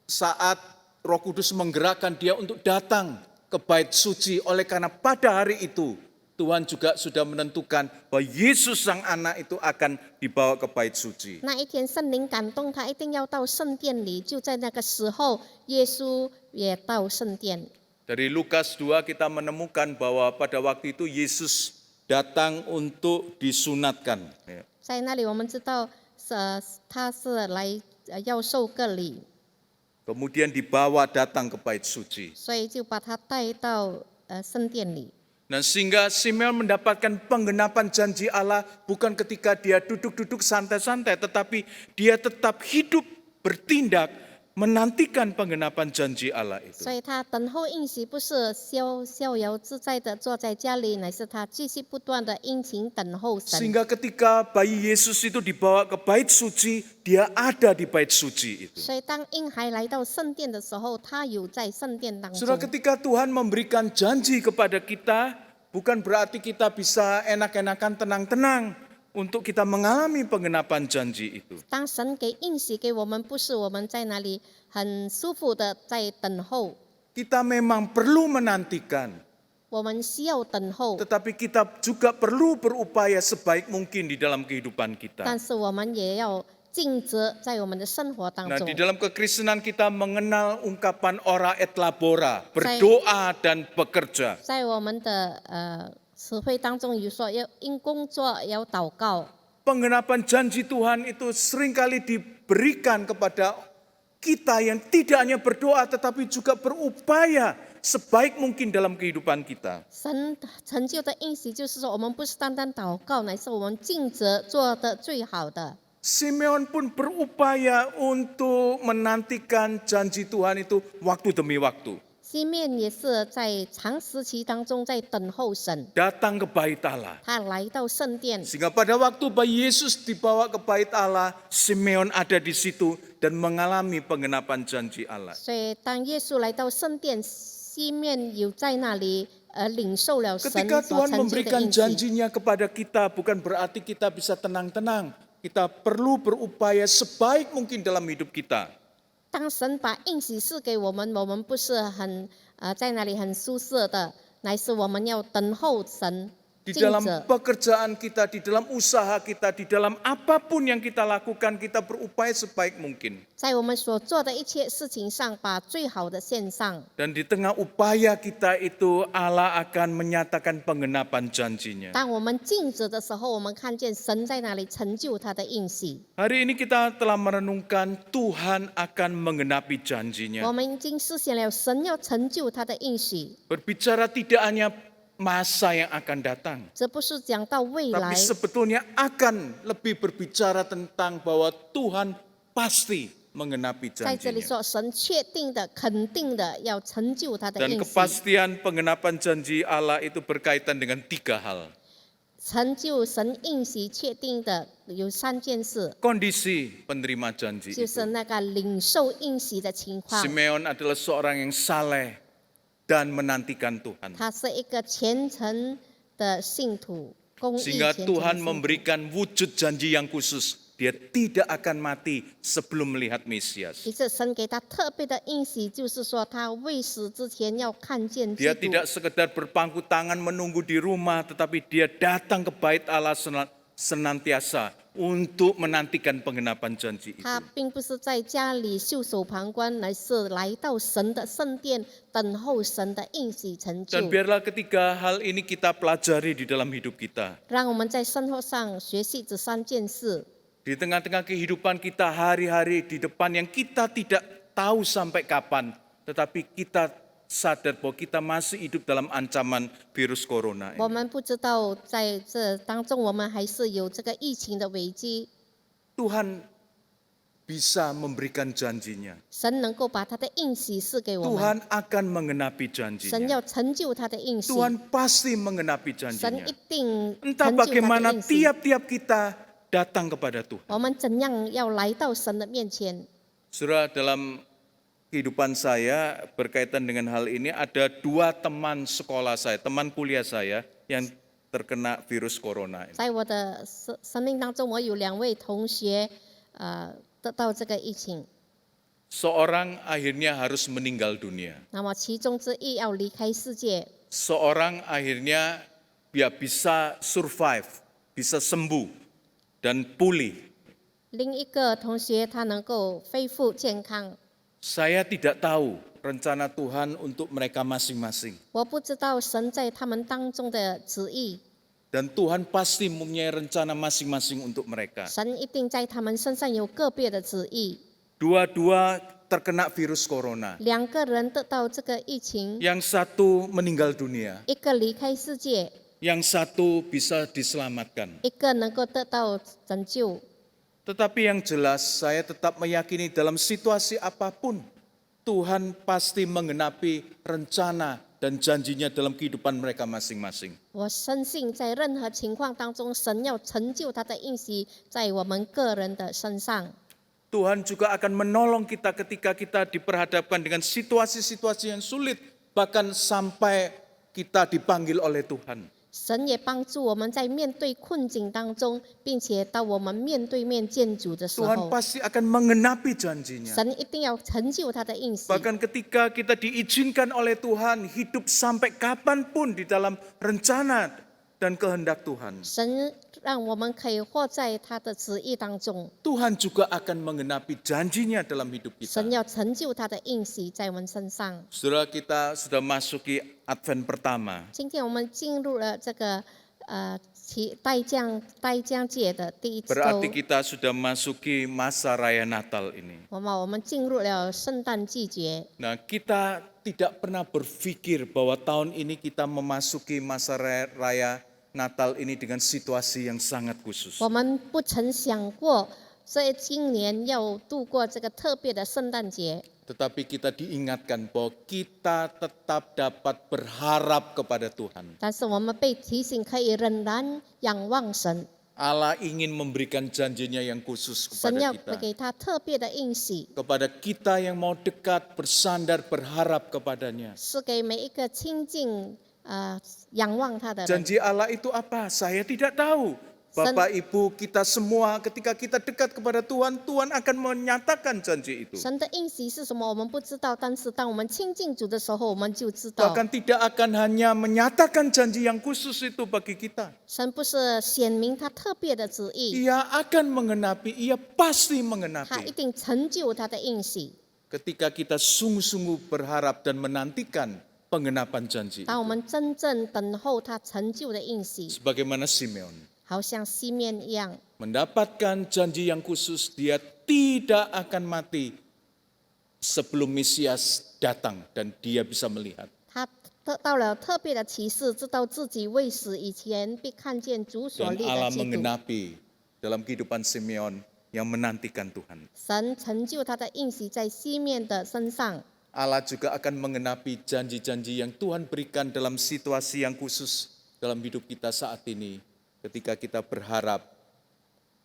saat Roh Kudus menggerakkan dia untuk datang ke bait suci, oleh karena pada hari itu Tuhan juga sudah menentukan bahwa Yesus sang anak itu akan dibawa ke bait suci. 那一天圣灵感动他，一定要到圣殿里。就在那个时候，耶稣也到圣殿。 Dari Lukas 2 kita menemukan bahwa pada waktu itu Yesus datang untuk disunatkan. 在那里，我们知道他是来要受割礼， Kemudian dibawa datang ke bait suci. 所以就把他带到圣殿里。 Nah, sehingga Simeon mendapatkan penggenapan janji Allah bukan ketika dia duduk-duduk santai-santai, tetapi dia tetap hidup, bertindak, menantikan penggenapan janji Allah itu. 所以他等候应许，不是逍遥自在的坐在家里，乃是他继续不断的殷勤等候神。 Sehingga ketika bayi Yesus itu dibawa ke bait suci, dia ada di bait suci itu. 所以当婴孩来到圣殿的时候，他有在圣殿当中。 Saudara, ketika Tuhan memberikan janji kepada kita, bukan berarti kita bisa enak-enakan tenang-tenang untuk kita mengalami penggenapan janji itu. 当神给应许给我们，不是我们在那里很舒服的在等候， Kita memang perlu menantikan, 我们需要等候， tetapi kita juga perlu berupaya sebaik mungkin di dalam kehidupan 但 kita. 是我们也要尽责在我们的生活当 Nah, 中 di。dalam kekristenan kita mengenal ungkapan ora et labora, berdoa dan bekerja. 在我们的词汇当中有说要因工作要祷告， Penggenapan janji Tuhan itu seringkali diberikan kepada kita yang tidak hanya berdoa tetapi juga berupaya sebaik mungkin dalam kehidupan kita. 神成就的应许就是说，我们不是单单祷告，乃是我们尽责做的最好的。 Simeon pun berupaya untuk menantikan janji Tuhan itu waktu demi waktu. 西面也是在长时期当中在等候神， Datang ke bait Allah. 他来到圣殿， Sehingga pada waktu bayi Yesus dibawa ke bait Allah, Simeon ada di situ dan mengalami penggenapan janji Allah. 所以当耶稣来到圣殿，西面有在那里领受了神 Ketika 所 Tuhan 成就的 memberikan 应许。 janjinya kepada kita, bukan berarti kita bisa tenang-tenang. Kita perlu berupaya sebaik mungkin dalam hidup kita. 当神把应许赐给我们，我们不是很在那里很舒适的，乃是我们要等候神， Di 尽 dalam 责。 pekerjaan kita, di dalam usaha kita, di dalam apapun yang kita lakukan, kita berupaya sebaik mungkin. 在我们所做的一切事情上，把最好的献上。 Dan di tengah upaya kita itu, Allah akan menyatakan penggenapan janjinya. 当我们尽责的时候，我们看见神在那里成就他的应许。 Hari ini kita telah merenungkan Tuhan akan menggenapi 我 janjinya. 们已经思想了，神要成就他的应许， Berbicara tidak hanya masa yang akan datang, 这不是讲到未 tapi 来， sebetulnya akan lebih berbicara tentang bahwa Tuhan pasti menggenapi 在这里 janjinya. 说，神确定的、肯定的要成就他的 Dan 应许。 kepastian penggenapan janji Allah itu berkaitan dengan 3 hal. 成就神应许确定的有3件事， Kondisi penerima janji 就是 itu. 那个领受应许的情况。 Simeon adalah seorang yang saleh dan menantikan Tuhan. 他是一个虔诚的信徒，公义 Sehingga 虔诚的 Tuhan 信徒。 memberikan wujud janji yang khusus. Dia tidak akan mati sebelum melihat Mesias. 于是神给他特别的应许，就是说他未死之前要看见基 Dia 督。 tidak sekedar berpangku tangan menunggu di rumah, tetapi dia datang ke bait Allah senantiasa untuk menantikan pengenapan janji itu. 他并不是在家里袖手旁观，乃是来到神的圣殿，等候神的应许成就 Dan。biarlah ketiga hal ini kita pelajari di dalam hidup kita. 让我们在生活上学习这三件事， Di tengah-tengah kehidupan kita hari-hari di depan yang kita tidak tahu sampai kapan, tetapi kita sadar bahwa kita masih hidup dalam ancaman virus corona 我 ini. 们不知道在这当中，我们还是有这个疫情的危机。 Tuhan bisa memberikan janjinya. 神能够把他的应许赐给我们， Tuhan akan mengenapi 神 janjinya. 要成就他的应许， Tuhan pasti mengenapi 神 janjinya. 一定 Entah 成就他 bagaimana 的应许。 tiap-tiap kita datang kepada Tuhan. 我们怎样要来到神的面前？ Saudara, dalam kehidupan saya berkaitan dengan hal ini ada 2 teman sekolah saya, teman kuliah saya yang terkena virus corona ini. 在我的生命当中，我有2位同学，得到这个疫情， Seorang akhirnya harus meninggal dunia. 那么其中之一要离开世界， Seorang akhirnya dia bisa survive, bisa sembuh dan pulih. 另一个同学他能够恢复健康。 Saya tidak tahu rencana Tuhan untuk mereka masing-masing. 我不知道神在他们当中的旨意， Dan Tuhan pasti mempunyai rencana masing-masing untuk mereka. 神一定在他们身上有个别的旨意。 Dua-dua terkena virus corona. 2个人得到这个疫情， Yang satu meninggal dunia, 一个离开世界， yang satu bisa diselamatkan. 一个能够得到拯救。 Tetapi yang jelas saya tetap meyakini dalam situasi apapun Tuhan pasti menggenapi rencana dan janjinya dalam kehidupan mereka masing-masing. 我深信，在任何情况当中，神要成就他的应许在我们个人的身上。 Tuhan juga akan menolong kita ketika kita diperhadapkan dengan situasi-situasi yang sulit, bahkan sampai kita dipanggil oleh Tuhan. 神也帮助我们在面对困境当中，并且当我们面对面见主的时 Tuhan 候， pasti akan mengenapi janjinya. 神一定要成就他的应许。 Bahkan ketika kita diizinkan oleh Tuhan hidup sampai kapanpun di dalam rencana dan kehendak Tuhan, 神让我们可以活在他的旨意当中， Tuhan juga akan mengenapi janjinya dalam hidup 神 kita. 要成就他的应许在我们身上。 Saudara, kita sudah masuki Advent pertama. 今天我们进入了这个代降节的第一周， Berarti kita sudah masuki masa raya Natal ini. 我们进入了圣诞季节。 Nah, kita tidak pernah berpikir bahwa tahun ini kita memasuki masa raya Natal ini dengan situasi yang sangat khusus. 我们不曾想过，今年要度过这个特别的圣诞节， Tetapi kita diingatkan bahwa kita tetap dapat berharap kepada Tuhan. 但是我们被提醒可以仍然仰望神， Allah ingin memberikan janjinya yang khusus 神 kepada 要 kita. 给他特别的应许， Kepada kita yang mau dekat, bersandar, berharap kepadanya. 是给每一个亲近仰望他的人。 Janji Allah itu apa? Saya tidak tahu. Bapak, Ibu, kita semua ketika kita dekat kepada Tuhan, Tuhan akan menyatakan janji itu. 神的应许是什么？我们不知道，但是当我们亲近主的时候，我们就知道。 Bahkan tidak akan hanya menyatakan janji yang khusus itu bagi kita. 神不是显明他特别的旨意， Ia akan mengenapi, ia pasti 他一 mengenapi. 定成就他的应许。 Ketika kita sungguh-sungguh berharap dan menantikan pengenapan janji 当我 itu. 们真正等候他成就的应许， Sebagaimana Simeon 好像西面一样， mendapatkan janji yang khusus, dia tidak akan mati sebelum Mesias datang dan dia bisa melihat. 他得到了特别的启示，知道自己未死以前必看见主所 Dan 立 Allah 的基督。 mengenapi dalam kehidupan Simeon yang menantikan Tuhan. 神成就他的应许在西面的身上， Allah juga akan mengenapi janji-janji yang Tuhan berikan dalam situasi yang khusus dalam hidup kita saat ini ketika kita berharap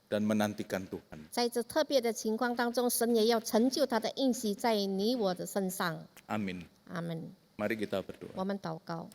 dan menantikan Tuhan. 在这特别的情况当中，神也要成就他的应许在你我的身上。 Amin. 阿门。 Mari kita berdoa. 我们祷告。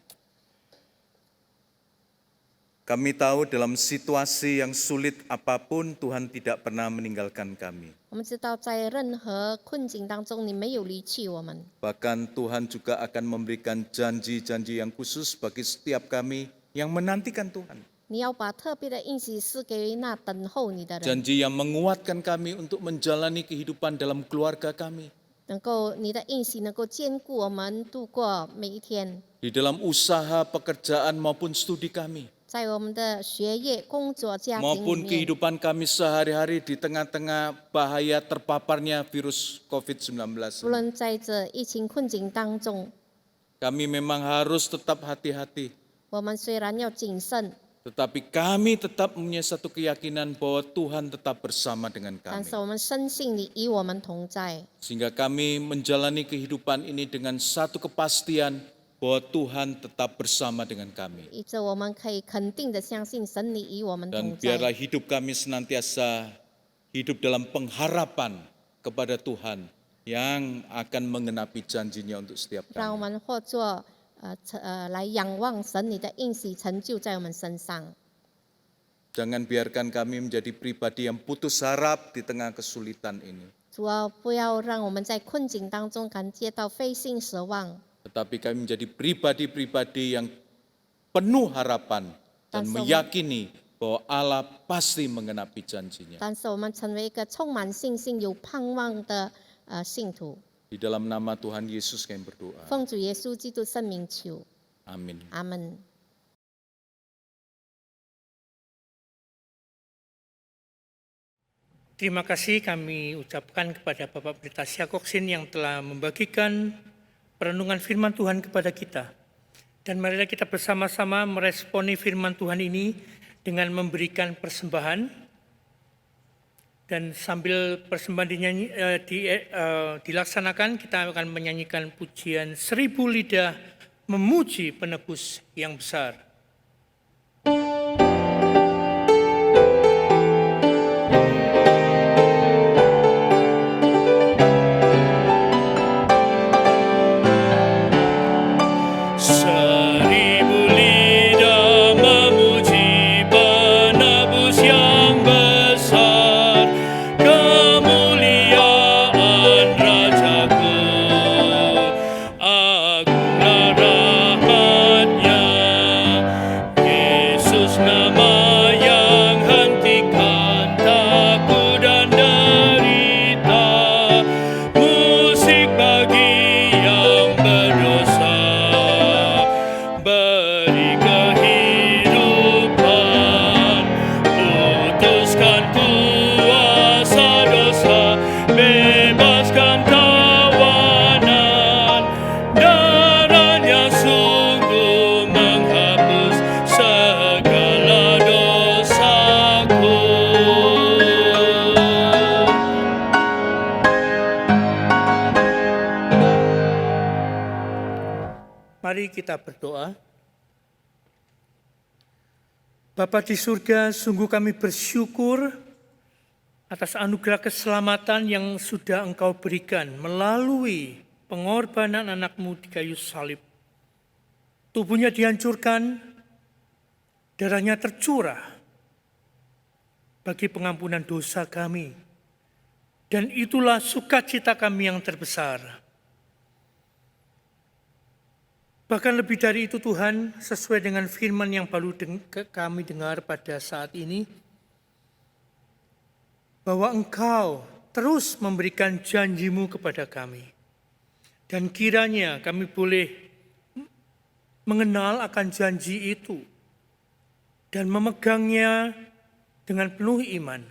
Kami tahu dalam situasi yang sulit apapun Tuhan tidak pernah meninggalkan kami. 我们知道，在任何困境当中，你没有离弃我们。 Bahkan Tuhan juga akan memberikan janji-janji yang khusus bagi setiap kami yang menantikan Tuhan. 你要把特别的应许赐给那等候你的人， Janji yang menguatkan kami untuk menjalani kehidupan dalam keluarga kami, 你的应许能够兼顾我们度过每一天， di dalam usaha, pekerjaan maupun studi kami, 在我们的学业、工作、家庭里 maupun 面， kehidupan kami sehari-hari di tengah-tengah bahaya terpaparnya virus 不 COVID-19. 论在这疫情困境当中， Kami memang harus tetap hati-hati, 我们虽然要谨慎， tetapi kami tetap mempunyai satu keyakinan bahwa Tuhan tetap bersama dengan 但 kami. 是我们深信你与我们同在， Sehingga kami menjalani kehidupan ini dengan satu kepastian bahwa Tuhan tetap bersama dengan kami. 以致我们可以肯定的相信神你与我们 Dan 同在。 biarlah hidup kami senantiasa hidup dalam pengharapan kepada Tuhan yang akan mengenapi janjinya untuk setiap 让我 kami. 们或作来仰望神你的应许成就在我们身上。 Jangan biarkan kami menjadi pribadi yang putus harap di tengah kesulitan ini. 主啊，不要让我们在困境当中感觉到灰心失望， Tetapi kami menjadi pribadi-pribadi yang penuh harapan dan meyakini bahwa Allah pasti mengenapi janjinya. 但是我们成为一个充满信心、有盼望的信徒。 Di dalam nama Tuhan Yesus kami berdoa. 奉主耶稣基督圣名求， Amin. 阿门。 Terima kasih kami ucapkan kepada Bapak Pendeta Syakoksin yang telah membagikan perenungan firman Tuhan kepada kita. Dan marilah kita bersama-sama meresponi firman Tuhan ini dengan memberikan persembahan. Dan sambil persembahan dilaksanakan, kita akan menyanyikan pujian 1000 lidah memuji penebus yang besar. Mari kita berdoa. Bapa di surga, sungguh kami bersyukur atas anugerah keselamatan yang sudah Engkau berikan melalui pengorbanan anak-Mu di kayu salib. Tubuhnya dihancurkan, darahnya tercurah bagi pengampunan dosa kami. Dan itulah sukacita kami yang terbesar. Bahkan lebih dari itu Tuhan, sesuai dengan firman yang baru kami dengar pada saat ini, bahwa Engkau terus memberikan janji-Mu kepada kami. Dan kiranya kami boleh mengenal akan janji itu dan memegangnya dengan penuh iman,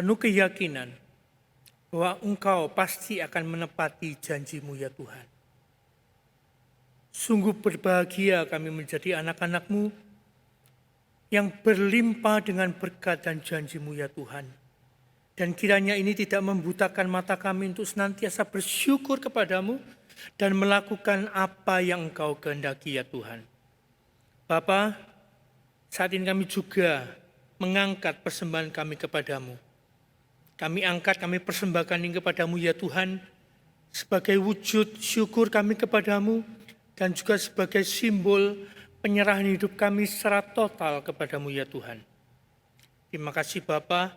penuh keyakinan bahwa Engkau pasti akan menepati janji-Mu ya Tuhan. Sungguh berbahagia kami menjadi anak-anak-Mu yang berlimpah dengan berkat dan janji-Mu ya Tuhan. Dan kiranya ini tidak membutakan mata kami untuk senantiasa bersyukur kepada-Mu dan melakukan apa yang Engkau kehendaki ya Tuhan. Bapa, saat ini kami juga mengangkat persembahan kami kepada-Mu. Kami angkat, kami persembahkan ini kepada-Mu ya Tuhan, sebagai wujud syukur kami kepada-Mu, dan juga sebagai simbol penyerahan hidup kami secara total kepada-Mu ya Tuhan. Terima kasih Bapa,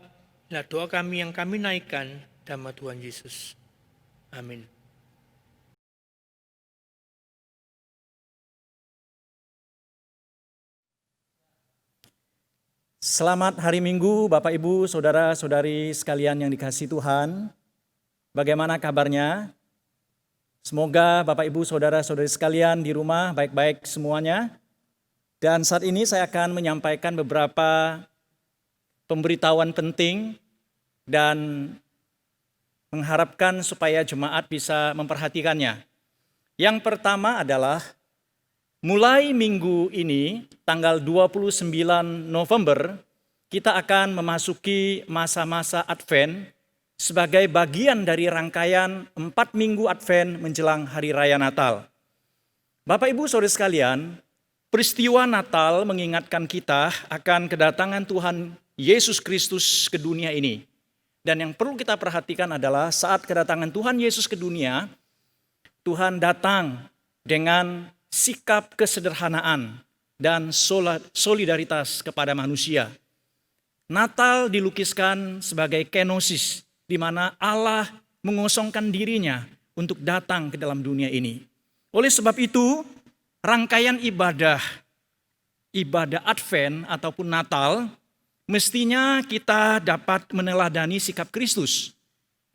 inilah doa kami yang kami naikkan dalam nama Tuhan Yesus. Amin. Selamat hari Minggu, Bapak Ibu, Saudara-saudari sekalian yang dikasihi Tuhan. Bagaimana kabarnya? Semoga Bapak Ibu, Saudara-saudari sekalian di rumah baik-baik semuanya. Dan saat ini saya akan menyampaikan beberapa pemberitahuan penting dan mengharapkan supaya jemaat bisa memperhatikannya. Yang pertama adalah mulai minggu ini, tanggal 29 November, kita akan memasuki masa-masa Advent sebagai bagian dari rangkaian 4 minggu Advent menjelang Hari Raya Natal. Bapak Ibu Saudara sekalian, peristiwa Natal mengingatkan kita akan kedatangan Tuhan Yesus Kristus ke dunia ini. Dan yang perlu kita perhatikan adalah saat kedatangan Tuhan Yesus ke dunia, Tuhan datang dengan sikap kesederhanaan dan solidaritas kepada manusia. Natal dilukiskan sebagai kenosis, di mana Allah mengosongkan dirinya untuk datang ke dalam dunia ini. Oleh sebab itu, rangkaian ibadah Advent ataupun Natal, mestinya kita dapat meneladani sikap Kristus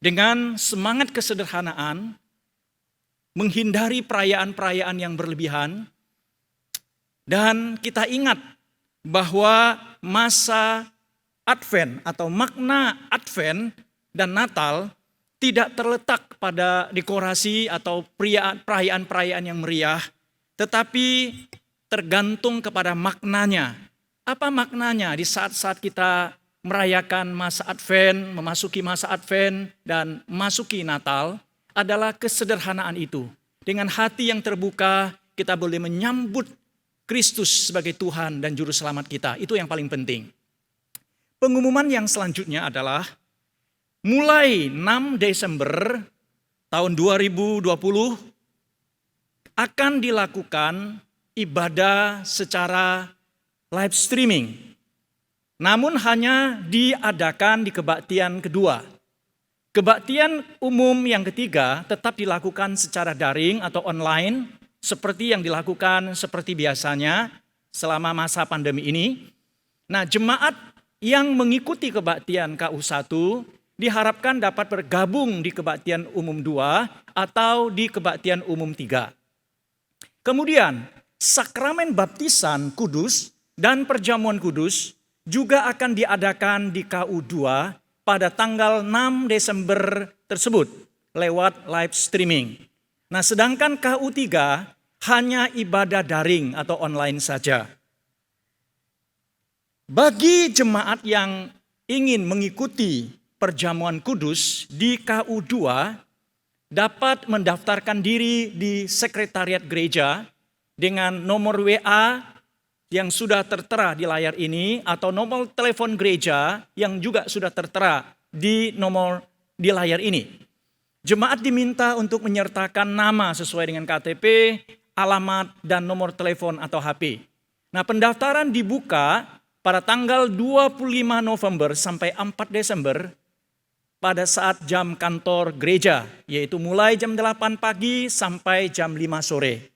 dengan semangat kesederhanaan, menghindari perayaan-perayaan yang berlebihan, dan kita ingat bahwa masa Advent atau makna Advent dan Natal tidak terletak pada dekorasi atau perayaan-perayaan yang meriah, tetapi tergantung kepada maknanya. Apa maknanya di saat-saat kita merayakan masa Advent, memasuki masa Advent, dan memasuki Natal? Adalah kesederhanaan itu. Dengan hati yang terbuka, kita boleh menyambut Kristus sebagai Tuhan dan Juru Selamat kita. Itu yang paling penting. Pengumuman yang selanjutnya adalah mulai 6 Desember tahun 2020 akan dilakukan ibadah secara live streaming. Namun hanya diadakan di kebaktian kedua. Kebaktian umum yang ketiga tetap dilakukan secara daring atau online seperti yang dilakukan seperti biasanya selama masa pandemi ini. Nah, jemaat yang mengikuti kebaktian KU1 diharapkan dapat bergabung di kebaktian umum 2 atau di kebaktian umum 3. Kemudian, sakramen baptisan kudus dan perjamuan kudus juga akan diadakan di KU2 pada tanggal 6 Desember tersebut lewat live streaming. Nah, sedangkan KU3 hanya ibadah daring atau online saja. Bagi jemaat yang ingin mengikuti perjamuan kudus di KU2 dapat mendaftarkan diri di sekretariat gereja dengan nomor WA yang sudah tertera di layar ini atau nomor telepon gereja yang juga sudah tertera di layar ini. Jemaat diminta untuk menyertakan nama sesuai dengan KTP, alamat, dan nomor telepon atau HP. Nah, pendaftaran dibuka pada tanggal 25 November sampai 4 Desember pada saat jam kantor gereja, yaitu mulai jam 8 pagi sampai jam 5 sore.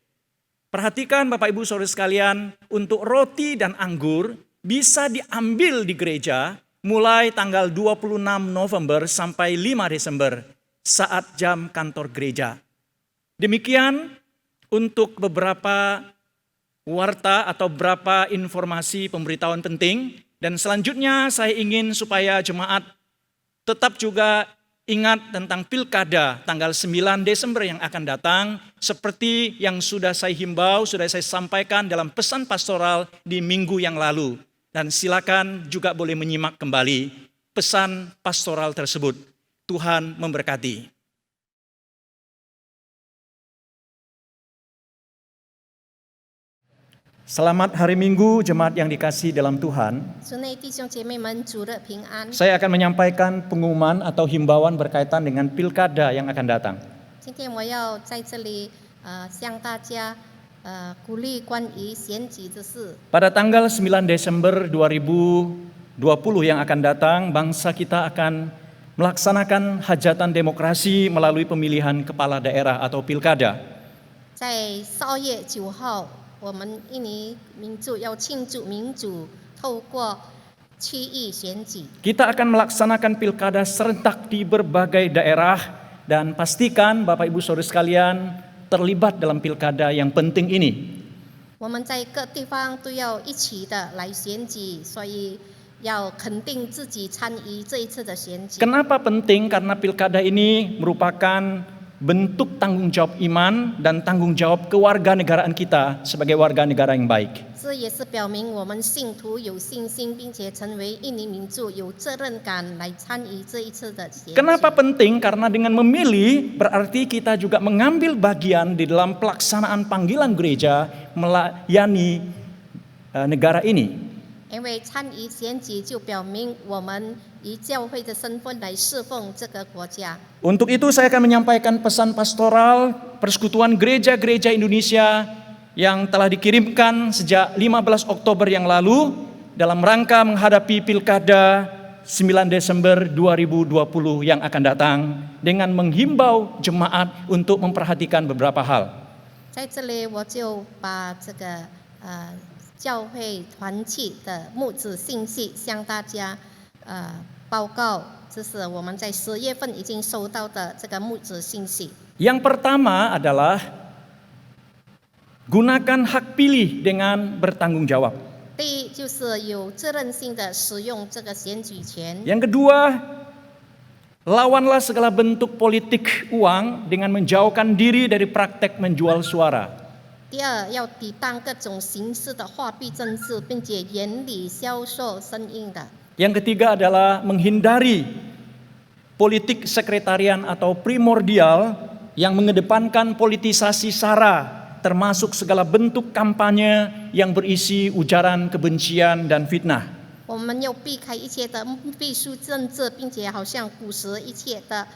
Perhatikan Bapak Ibu Saudara sekalian, untuk roti dan anggur bisa diambil di gereja mulai tanggal 26 November sampai 5 Desember saat jam kantor gereja. Demikian untuk beberapa warta atau beberapa informasi pemberitahuan penting. Dan selanjutnya saya ingin supaya jemaat tetap juga ingat tentang pilkada tanggal 9 Desember yang akan datang, seperti yang sudah saya himbau, sudah saya sampaikan dalam pesan pastoral di minggu yang lalu. Dan silakan juga boleh menyimak kembali pesan pastoral tersebut. Tuhan memberkati. Selamat hari Minggu, jemaat yang dikasihi dalam Tuhan. 主内弟兄姐妹们，主日平安。 Saya akan menyampaikan pengumuman atau himbauan berkaitan dengan pilkada yang akan datang. 今天我要在这里向大家鼓励关于选举的事。 Pada tanggal 9 Desember 2020 yang akan datang, bangsa kita akan melaksanakan hajatan demokrasi melalui pemilihan kepala daerah atau pilkada. 在12月9号，我们印尼民主要庆祝民主，透过区域选举。 Kita akan melaksanakan pilkada serentak di berbagai daerah dan pastikan Bapak Ibu Saudara sekalian terlibat dalam pilkada yang penting ini. 我们在各地方都要一起的来选举，所以要肯定自己参与这一次的选举。 Kenapa penting? Karena pilkada ini merupakan bentuk tanggung jawab iman dan tanggung jawab kewarganegaraan kita sebagai warga negara yang baik. 这也是表明我们信徒有信心，并且成为印尼民族有责任感来参与这一次的选举。 Kenapa penting? Karena dengan memilih berarti kita juga mengambil bagian di dalam pelaksanaan panggilan gereja melayani negara ini. 因为参与选举就表明我们以教会的身份来侍奉这个国家。 Untuk itu saya akan menyampaikan pesan pastoral Persekutuan Gereja-Gereja Indonesia yang telah dikirimkan sejak 15 Oktober yang lalu dalam rangka menghadapi Pilkada 9 Desember 2020 yang akan datang dengan menghimbau jemaat untuk memperhatikan beberapa hal. 在这里，我就把这个教会团契的牧子信息向大家报告，这是我们在10月份已经收到的这个牧子信息。 Yang pertama adalah gunakan hak pilih dengan bertanggung jawab. 第一就是有责任心的使用这个选举权。 Yang kedua, lawanlah segala bentuk politik uang dengan menjauhkan diri dari praktek menjual suara. 第二，要抵挡各种形式的货币政治，并且严厉销售声音的。 Yang ketiga adalah menghindari politik sekretarian atau primordial yang mengedepankan politisasi SARA, termasuk segala bentuk kampanye yang berisi ujaran kebencian dan fitnah. 我们要避开一切的避暑政治，并且好像古时一切的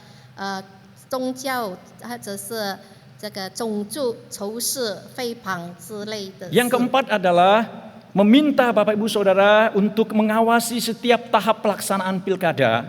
宗教或者是这个种族仇视、诽谤之类的。 Yang keempat adalah meminta Bapak Ibu Saudara untuk mengawasi setiap tahap pelaksanaan pilkada,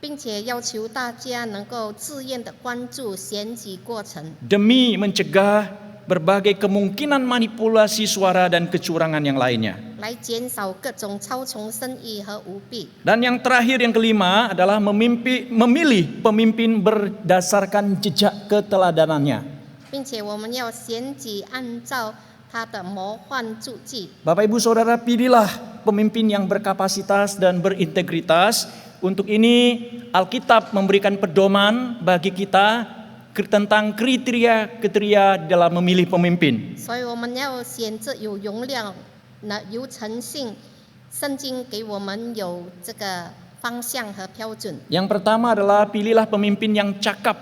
并且要求大家能够自愿的关注选举过程， demi mencegah berbagai kemungkinan manipulasi suara dan kecurangan yang lainnya. 来减少各种操纵生意和舞弊。 Dan yang terakhir, yang kelima adalah memilih pemimpin berdasarkan jejak keteladanannya. 并且我们要选举按照他的模范足迹。 Bapak Ibu Saudara, pilihlah pemimpin yang berkapasitas dan berintegritas. Untuk ini Alkitab memberikan pedoman bagi kita tentang kriteria dalam memilih pemimpin. 所以我们要选择有容量、有诚信。圣经给我们有这个方向和标准， Yang pertama adalah pilihlah pemimpin yang cakap,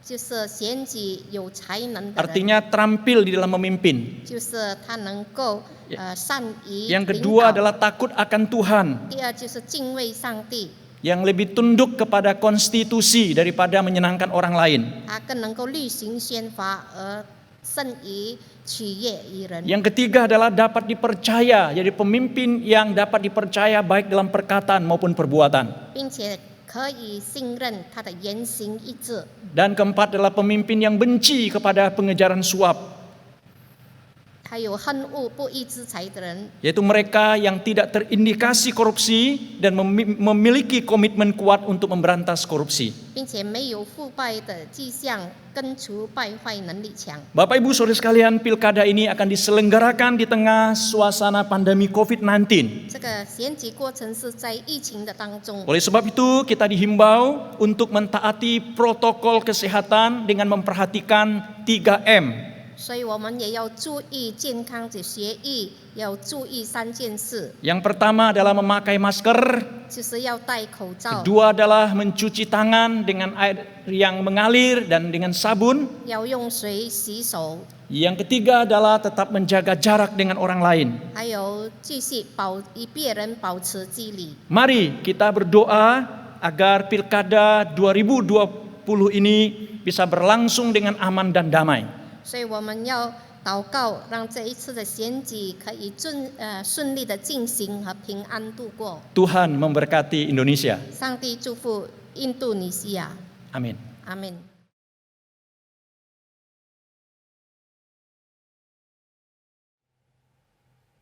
就是选举有才能的人， artinya terampil di dalam memimpin. 就是他能够善于 Yang 领 kedua 导。 adalah takut akan Tuhan, 第二就是敬畏上帝， yang lebih tunduk kepada konstitusi daripada menyenangkan orang lain. 他更能够履行宪法，而胜于取悦于人。 Yang ketiga adalah dapat dipercaya, jadi pemimpin yang dapat dipercaya baik dalam perkataan maupun perbuatan. 并且可以信任他的言行一致。 Dan keempat adalah pemimpin yang benci kepada pengejaran suap, 还有恨恶不义之财的人， yaitu mereka yang tidak terindikasi korupsi dan memiliki komitmen kuat untuk memberantas korupsi. 并且没有腐败的迹象，根除败坏能力强。 Bapak Ibu Saudara sekalian, pilkada ini akan diselenggarakan di tengah suasana pandemi COVID-19. 这个选举过程是在疫情的当中， Oleh sebab itu kita dihimbau untuk mentaati protokol kesehatan dengan memperhatikan 3M. 所以我们也要注意健康的学艺，要注意3件事， Yang pertama adalah memakai masker, 就是要戴口罩， kedua adalah mencuci tangan dengan air yang mengalir dan dengan sabun, 要用水洗手， yang ketiga adalah tetap menjaga jarak dengan orang lain. 还有继续与别人保持距离。 Mari kita berdoa agar pilkada 2020 ini bisa berlangsung dengan aman dan damai. 所以我们要祷告，让这一次的选举可以顺利的进行和平安度过。 Tuhan memberkati Indonesia. 上帝祝福印度尼西亚， Amin. 阿门。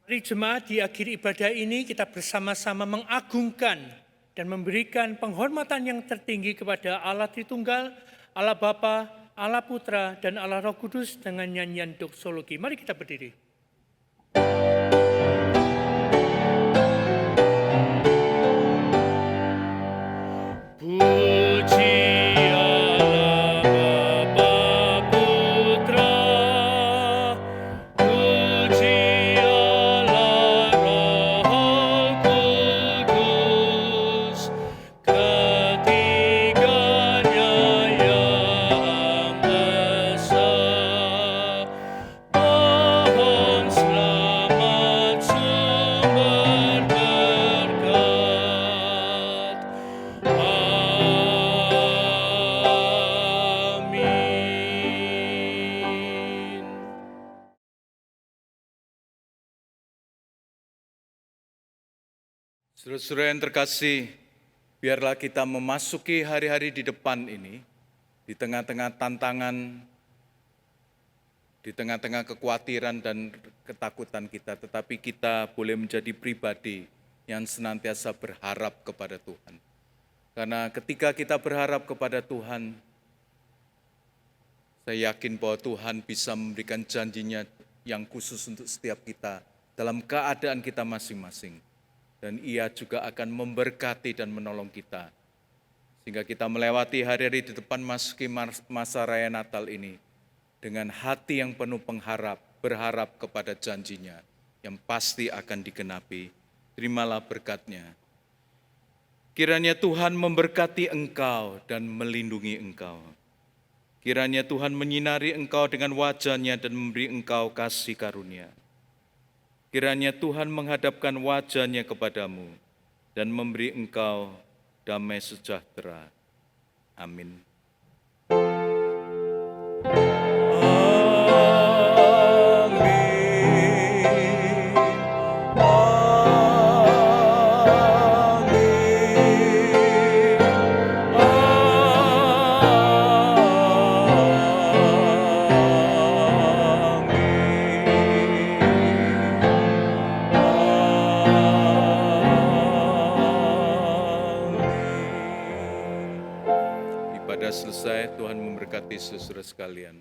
Mari jemaat, di akhir ibadah ini kita bersama-sama mengagungkan dan memberikan penghormatan yang tertinggi kepada Allah Tritunggal, Allah Bapa, Allah Putra, dan Allah Roh Kudus dengan nyanyian doksologi. Mari kita berdiri. Puji Allah Bapa Putra, puji Allah Roh Kudus, ketiganya yang esa. Mohon selamat sumber berkat. Amin. Saudara-saudara yang terkasih, biarlah kita memasuki hari-hari di depan ini, di tengah-tengah tantangan, di tengah-tengah kekhawatiran dan ketakutan kita, tetapi kita boleh menjadi pribadi yang senantiasa berharap kepada Tuhan. Karena ketika kita berharap kepada Tuhan, saya yakin bahwa Tuhan bisa memberikan janjinya yang khusus untuk setiap kita dalam keadaan kita masing-masing. Dan Ia juga akan memberkati dan menolong kita. Sehingga kita melewati hari-hari di depan masuki masa raya Natal ini dengan hati yang penuh pengharap, berharap kepada janjinya yang pasti akan digenapi. Terimalah berkat-Nya. Kiranya Tuhan memberkati engkau dan melindungi engkau. Kiranya Tuhan menyinari engkau dengan wajah-Nya dan memberi engkau kasih karunia. Kiranya Tuhan menghadapkan wajah-Nya kepadamu dan memberi engkau damai sejahtera. Amin. Ibadah selesai, Tuhan memberkati saudara sekalian.